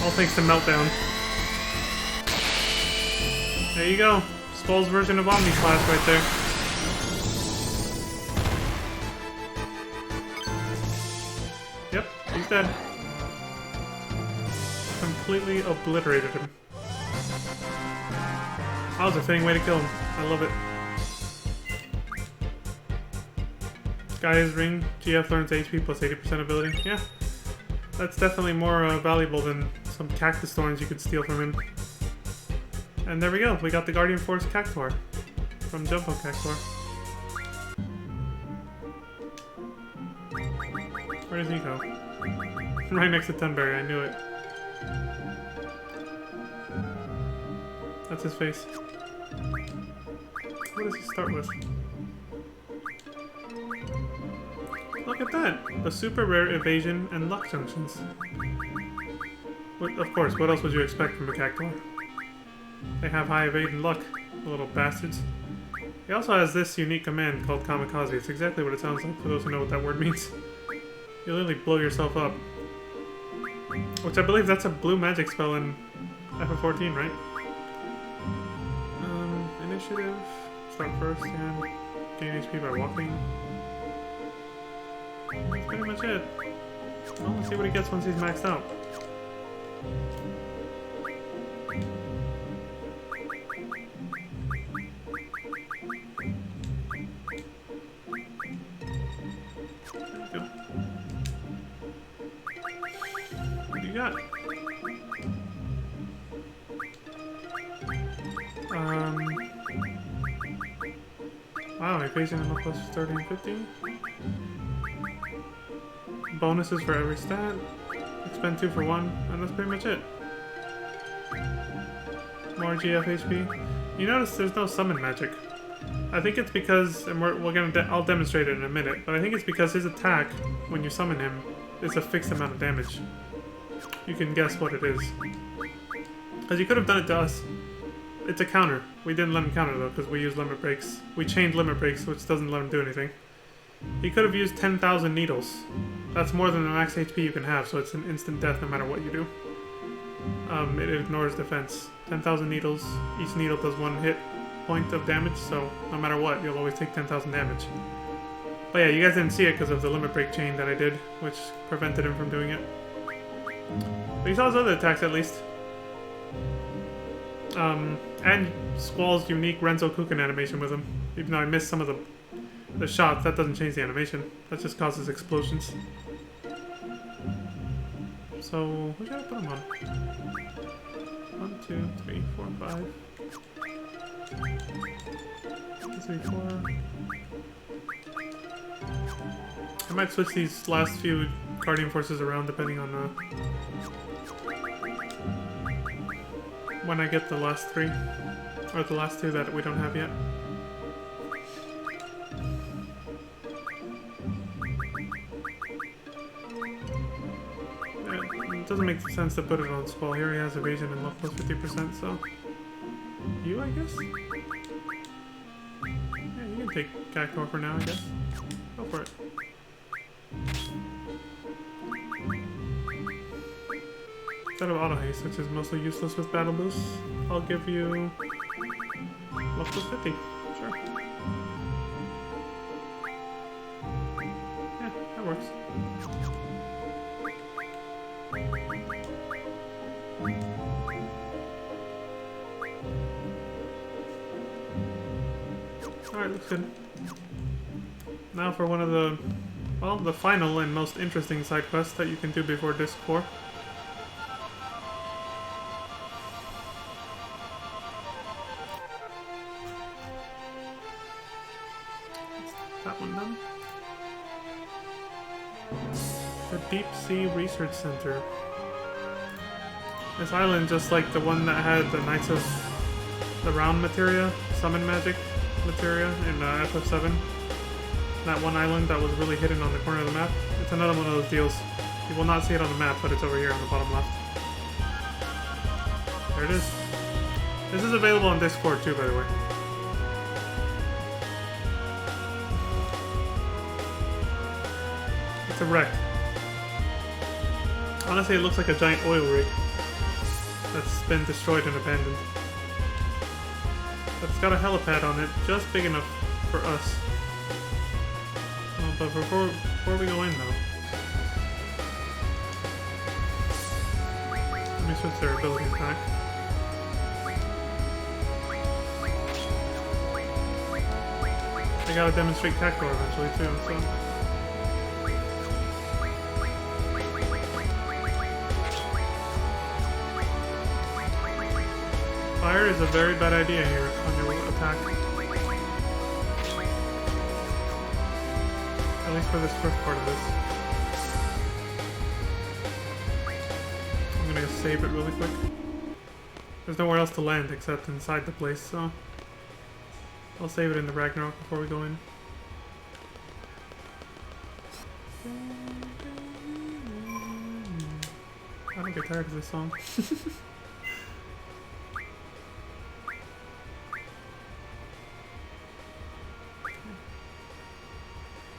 [SPEAKER 1] All thanks to Meltdown. There you go. Squall's version of Omni Slash right there. Yep, he's dead. Completely obliterated him. That was a fitting way to kill him. I love it. Gaia's Ring. GF learns HP plus 80% ability. Yeah. That's definitely more valuable than some Cactus Thorns you could steal from him. And there we go. We got the Guardian Force Cactuar from Jumbo Cactuar. Where does he go? Right next to Tunberry. I knew it. That's his face. What does he start with? Look at that! The super rare evasion and luck junctions. Of course, what else would you expect from a Cactuar? They have high evade and luck, the little bastards. He also has this unique command called Kamikaze. It's exactly what it sounds like for those who know what that word means. You literally blow yourself up. Which I believe that's a blue magic spell in FF14, right? Initiative. Start first and gain HP by walking. That's pretty much it. Well, let's see what he gets once he's maxed out. There we go. What do you got? Wow, evasion and plus 30 and 50. Bonuses for every stat. Expend 2 for 1, and that's pretty much it. More GF HP. You notice there's no summon magic. I think it's because, and we're gonna I'll demonstrate it in a minute, but I think it's because his attack, when you summon him, is a fixed amount of damage. You can guess what it is. Because you could have done it to us. It's a counter. We didn't let him counter though, because we used limit breaks. We chained limit breaks, which doesn't let him do anything. He could have used 10,000 needles. That's more than the max HP you can have, so it's an instant death no matter what you do. It ignores defense. 10,000 needles. Each needle does 1 hit point of damage, so no matter what, you'll always take 10,000 damage. But yeah, you guys didn't see it because of the limit break chain that I did, which prevented him from doing it. But you saw his other attacks at least. And Squall's unique Renzo Kuken animation with him. Even though I missed some of the shots, that doesn't change the animation. That just causes explosions. So, what should I put him on? 1, 2, 3, 4, 5. 1, 2, 3, 4. I might switch these last few Guardian Forces around depending on when I get the last 3. Or the last 2 that we don't have yet. It doesn't make sense to put it on Squall. Here he has evasion and luck plus 50%, so... You, I guess? Yeah, you can take Cactuar for now, I guess. Go for it. Instead of auto haste, which is mostly useless with battle boosts, I'll give you luck plus 50. Sure. Yeah, that works. Alright, looks good. Now for one of the, well, the final and most interesting side quests that you can do before Disc 4. That one done. The Deep Sea Research Center. This island, just like the one that had the Knights of the Round materia, summon magic materia in FF7. That one island that was really hidden on the corner of the map. It's another one of those deals. You will not see it on the map, but it's over here on the bottom left. There it is. This is available on Disc 4 too, by the way. It's a wreck. Honestly, it looks like a giant oil rig that's been destroyed and abandoned. But it's got a helipad on it, just big enough for us. But before we go in, though, let me switch their abilities back. I gotta demonstrate Cactuar eventually, too, so... Fire is a very bad idea here on your attack. At least for this first part of this. I'm gonna save it really quick. There's nowhere else to land except inside the place, so... I'll save it in the Ragnarok before we go in. I don't get tired of this song.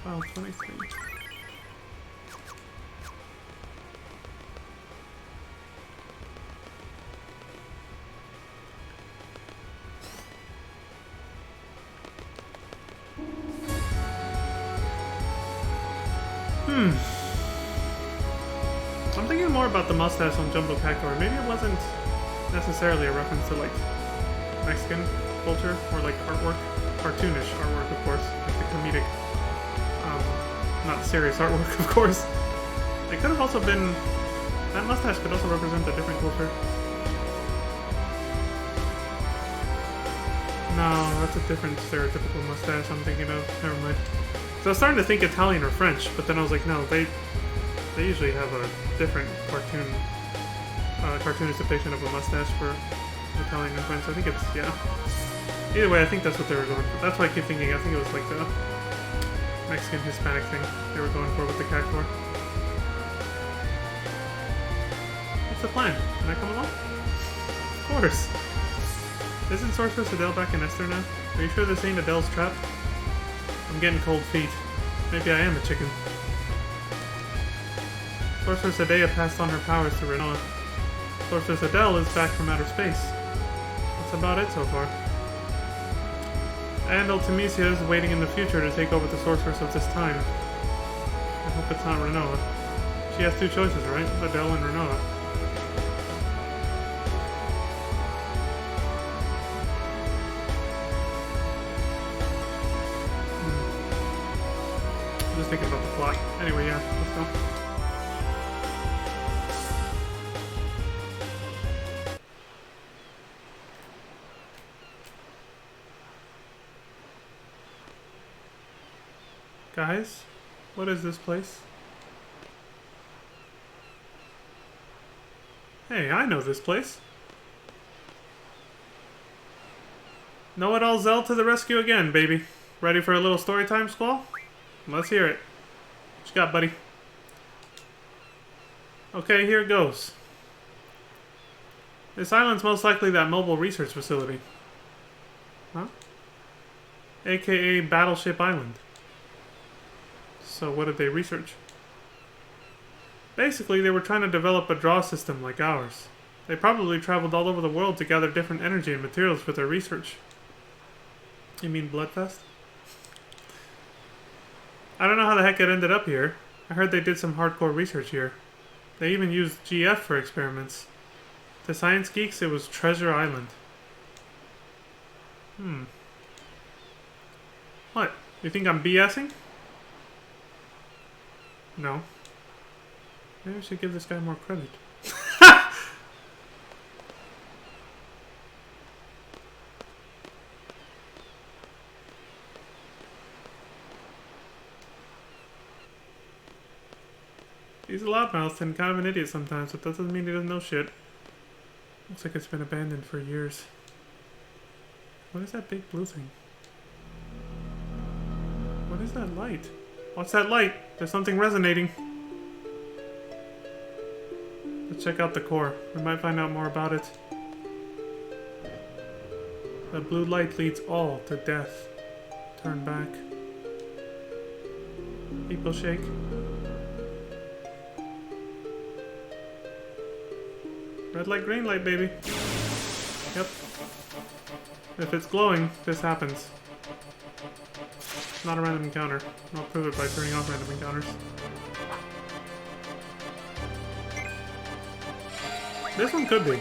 [SPEAKER 1] Wow, 23. I'm thinking more about the mustache on Jumbo Cactuar. Maybe it wasn't necessarily a reference to, like, Mexican culture or, like, artwork. Cartoonish artwork, of course. Like the comedic, not serious artwork, of course. It could have also been... That mustache could also represent a different culture. No, that's a different stereotypical mustache I'm thinking of. Never mind. So I was starting to think Italian or French, but then I was like, no, they usually have a different cartoonish depiction of a mustache for Italian and French. I think it's, yeah. Either way, I think that's what they were going for. That's why I keep thinking, I think it was like the Mexican Hispanic thing they were going for with the Cactuar. What's the plan? Can I come along? Of course. Isn't Sorceress Adele back in Esther now? Are you sure this ain't Adele's trap? I'm getting cold feet. Maybe I am a chicken. Sorceress Adea passed on her powers to Rinoa. Sorceress Adele is back from outer space. That's about it so far. And Ultimisia is waiting in the future to take over the Sorceress of this time. I hope it's not Rinoa. She has two choices, right? Adele and Rinoa. I'm just thinking about the plot. Anyway, yeah, let's go. Guys, what is this place? Hey, I know this place. Know-it-all Zell to the rescue again, baby. Ready for a little story time, Squall? Let's hear it. What you got, buddy? Okay, here it goes. This island's most likely that mobile research facility. Huh? AKA Battleship Island. So what did they research? Basically, they were trying to develop a draw system like ours. They probably traveled all over the world to gather different energy and materials for their research. You mean Bloodfest? I don't know how the heck it ended up here. I heard they did some hardcore research here. They even used GF for experiments. To science geeks, it was Treasure Island. What? You think I'm BSing? No. Maybe I should give this guy more credit. He's a loudmouth and kind of an idiot sometimes, but that doesn't mean he doesn't know shit. Looks like it's been abandoned for years. What is that big blue thing? What is that light? What's that light? There's something resonating. Let's check out the core. We might find out more about it. The blue light leads all to death. Turn back. People shake. Red light, green light, baby. Yep. If it's glowing, this happens. Not a random encounter. I'll prove it by turning off random encounters. This one could be.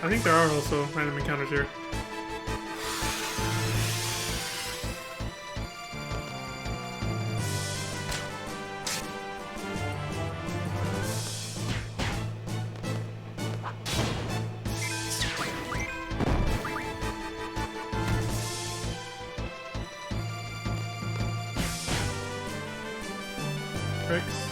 [SPEAKER 1] I think there are also random encounters here. Tricks.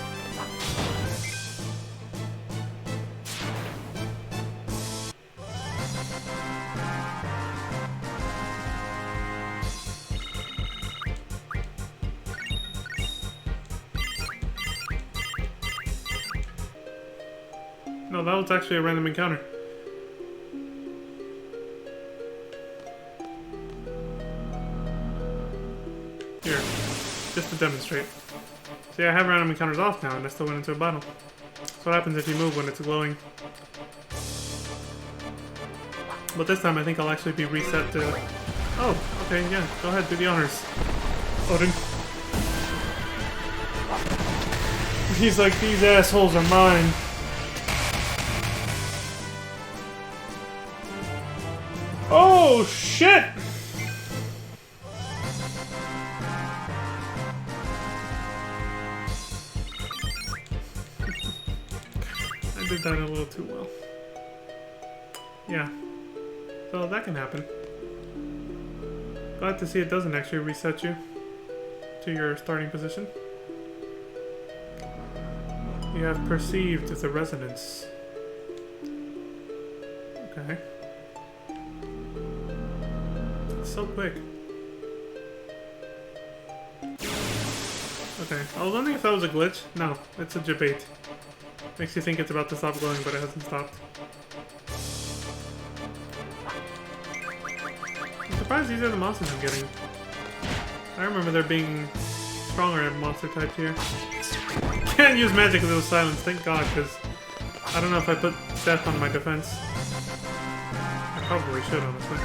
[SPEAKER 1] No, that was actually a random encounter. Here, just to demonstrate. See, I have random encounters off now, and I still went into a battle. That's what happens if you move when it's glowing. But this time, I think I'll actually be reset to... Oh, okay, yeah, go ahead, do the honors. Odin. He's like, these assholes are mine. Oh, shit! I did that a little too well. Yeah. So that can happen. Glad to see it doesn't actually reset you to your starting position. You have perceived the resonance. Okay. So quick. Okay, I was wondering if that was a glitch. No, it's a debate. Makes you think it's about to stop glowing, but it hasn't stopped. I'm surprised these are the monsters I'm getting. I remember there being stronger monster types here. Can't use magic because it was silence, thank god, because I don't know if I put death on my defense. I probably should, honestly.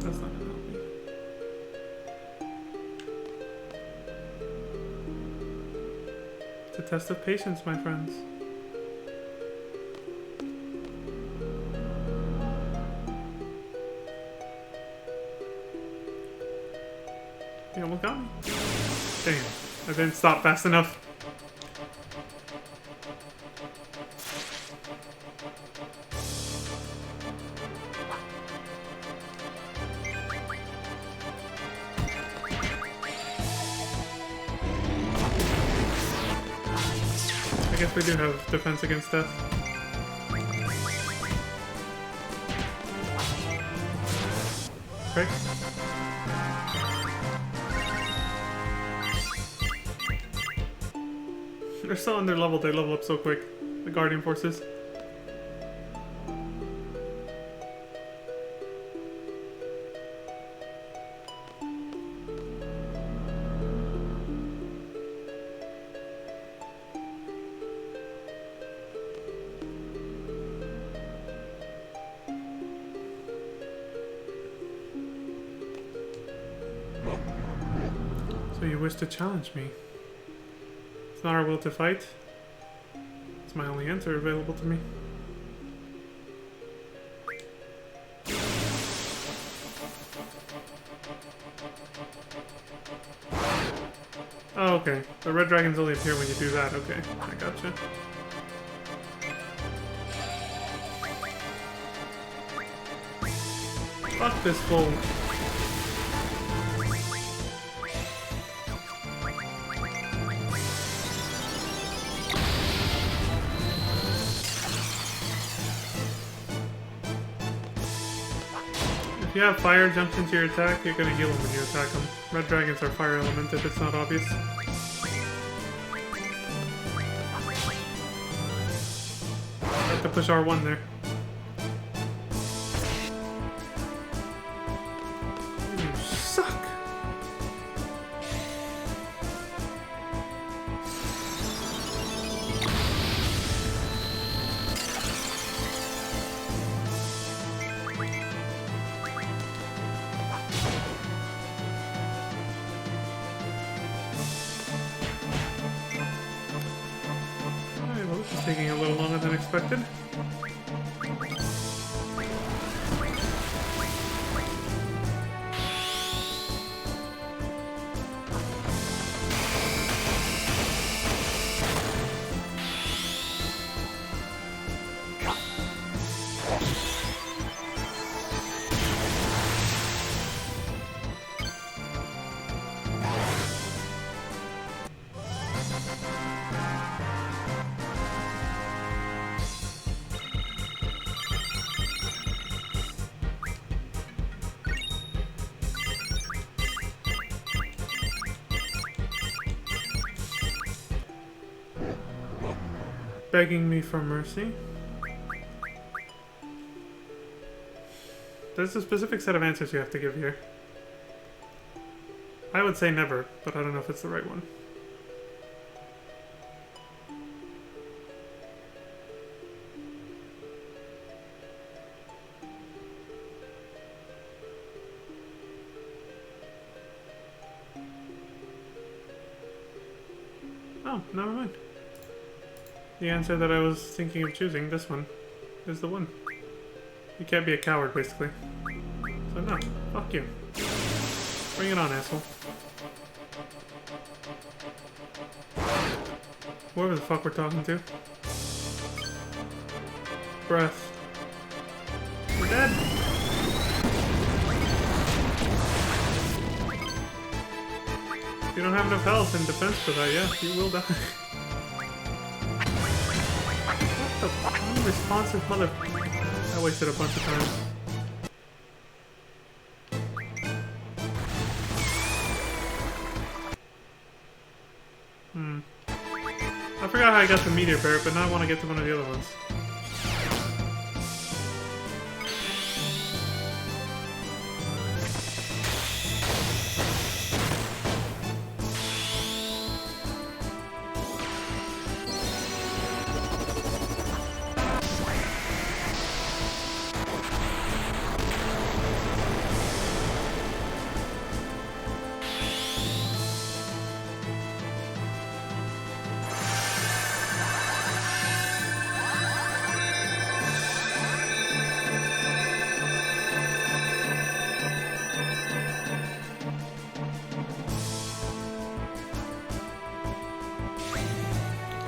[SPEAKER 1] That's not gonna help me. It's a test of patience, my friends. You almost got me. Damn, I didn't stop fast enough. I guess we do have defense against death. Okay. They're so underleveled, they level up so quick. The Guardian Forces. So you wish to challenge me? It's not our will to fight. It's my only answer available to me. okay. The red dragons only appear when you do that. Okay, I gotcha. Fuck this fool. If you have fire jumps into your attack, you're gonna heal them when you attack them. Red dragons are fire element if it's not obvious. I have to push R1 there. You suck! Taking a little longer than expected. Begging me for mercy. There's a specific set of answers you have to give here. I would say never, but I don't know if it's the right one. Oh, never mind. The answer that I was thinking of choosing, this one, is the one. You can't be a coward, basically. So no, fuck you. Bring it on, asshole. Whoever the fuck we're talking to. Breath. We're dead! If you don't have enough health and defense for that, yeah, you will die. What the unresponsive mother... I wasted a bunch of time. I forgot how I got the meteor parrot, but now I want to get to one of the other ones.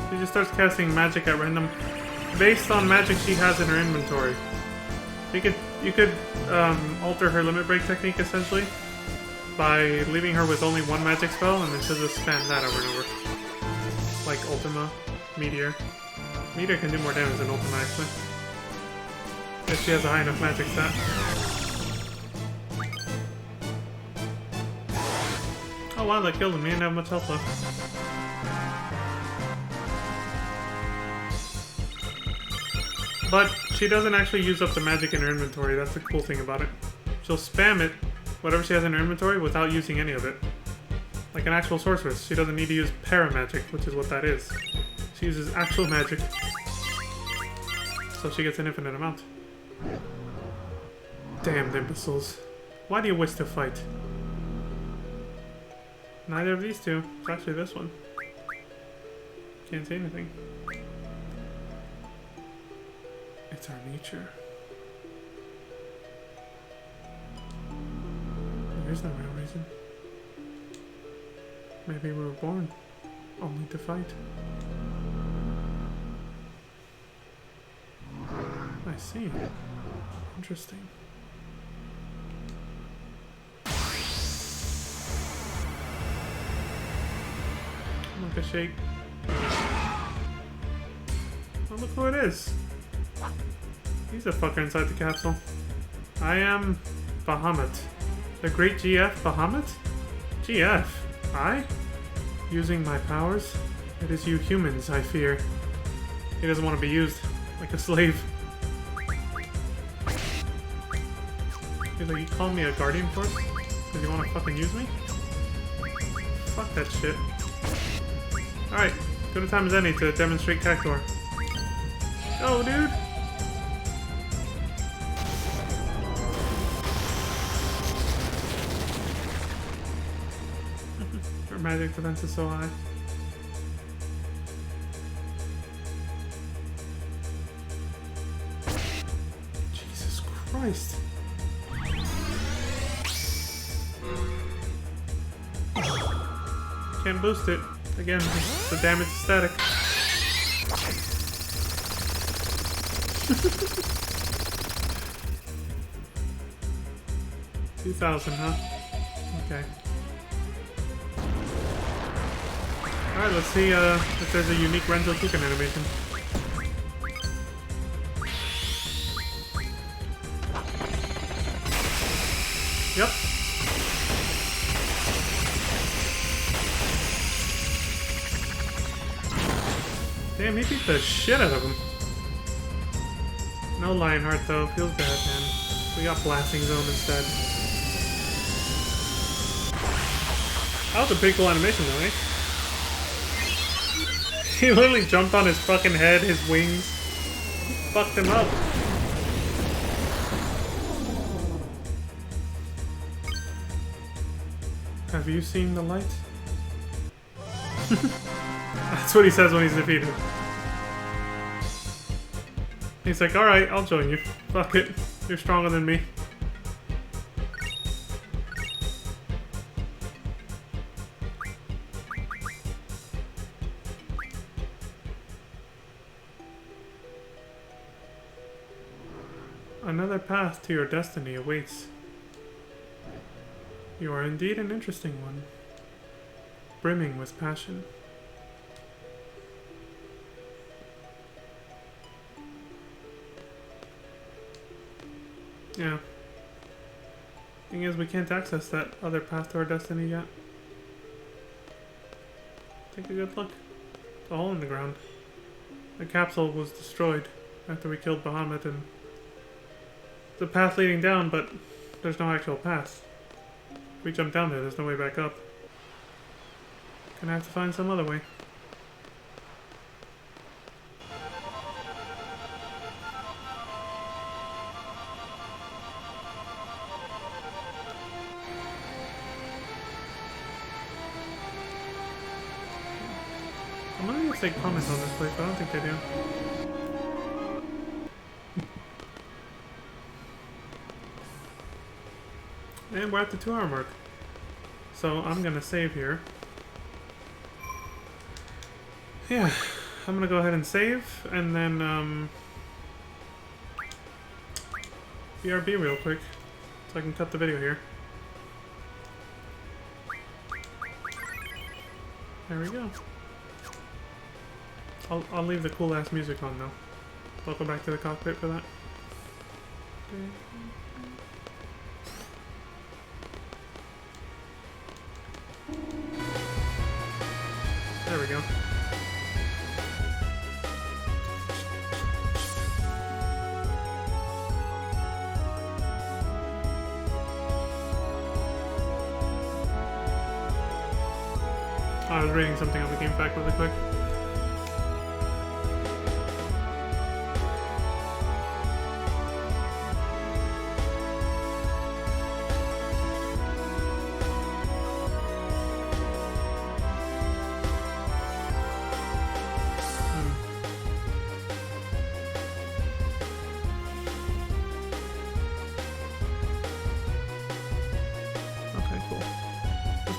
[SPEAKER 1] She just starts casting magic at random, based on magic she has in her inventory. You could alter her limit break technique essentially by leaving her with only one magic spell, and then she'll just spam that over and over. Like Ultima, Meteor. Meteor can do more damage than Ultima actually, if she has a high enough magic stat. Oh wow, that killed him. He didn't have much health left. But she doesn't actually use up the magic in her inventory. That's the cool thing about it. She'll spam it, whatever she has in her inventory, without using any of it. Like an actual sorceress. She doesn't need to use paramagic, which is what that is. She uses actual magic. So she gets an infinite amount. Damned imbeciles. Why do you wish to fight? Neither of these two. It's actually this one. Can't say anything. It's our nature. There's no real reason. Maybe we were born only to fight. I see. Interesting. Look a shake. Oh, look who it is. He's a fucker inside the capsule. I am Bahamut. The great GF Bahamut? GF? I? Using my powers? It is you humans, I fear. He doesn't want to be used like a slave. He's like, you call me a guardian force? Because you want to fucking use me? Fuck that shit. Alright, good a time as any to demonstrate Cactuar. Go, dude! Our magic defense is so high. Jesus Christ. Can't boost it. Again, the damage is static. $2,000, huh? Okay. Alright, let's see if there's a unique Renzo Kukan animation. Yep. Damn, he beat the shit out of him. No Lionheart though, feels bad, man. We got Blasting Zone instead. That was a pretty cool animation though, eh? He literally jumped on his fucking head, his wings. Fucked him up. Have you seen the light? That's what he says when he's defeated. He's like, alright, I'll join you. Fuck it. You're stronger than me. Another path to your destiny awaits. You are indeed an interesting one, brimming with passion. Yeah. Thing is, we can't access that other path to our destiny yet. Take a good look. It's a hole in the ground. The capsule was destroyed after we killed Bahamut, and the path leading down, but there's no actual path. If we jump down there, there's no way back up. Gonna have to find some other way. I'm wondering if they comment on this place, but I don't think they do. And we're at the 2-hour mark. So I'm gonna save here. Yeah, I'm gonna go ahead and save, and then BRB real quick, so I can cut the video here. There we go. I'll leave the cool ass music on though. Welcome back to the cockpit for that. There we go. I was reading something on the game fact really quick.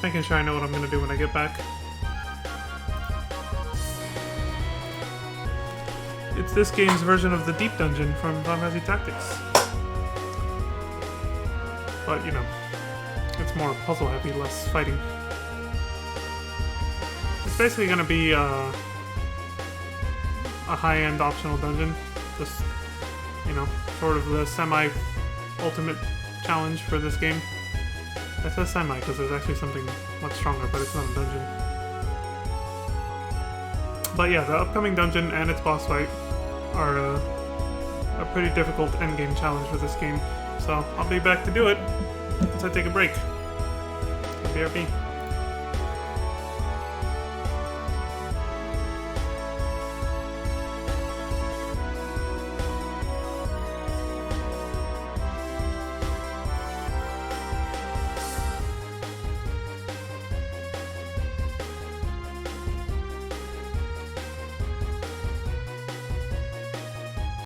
[SPEAKER 1] Just making sure I know what I'm gonna do when I get back. It's this game's version of the Deep Dungeon from Final Fantasy Tactics. But, you know, it's more puzzle heavy, less fighting. It's basically gonna be a high-end optional dungeon. Just, you know, sort of the semi-ultimate challenge for this game. I said semi because there's actually something much stronger, but it's not a dungeon. But yeah, the upcoming dungeon and its boss fight are a pretty difficult endgame challenge for this game. So I'll be back to do it once I take a break. BRB.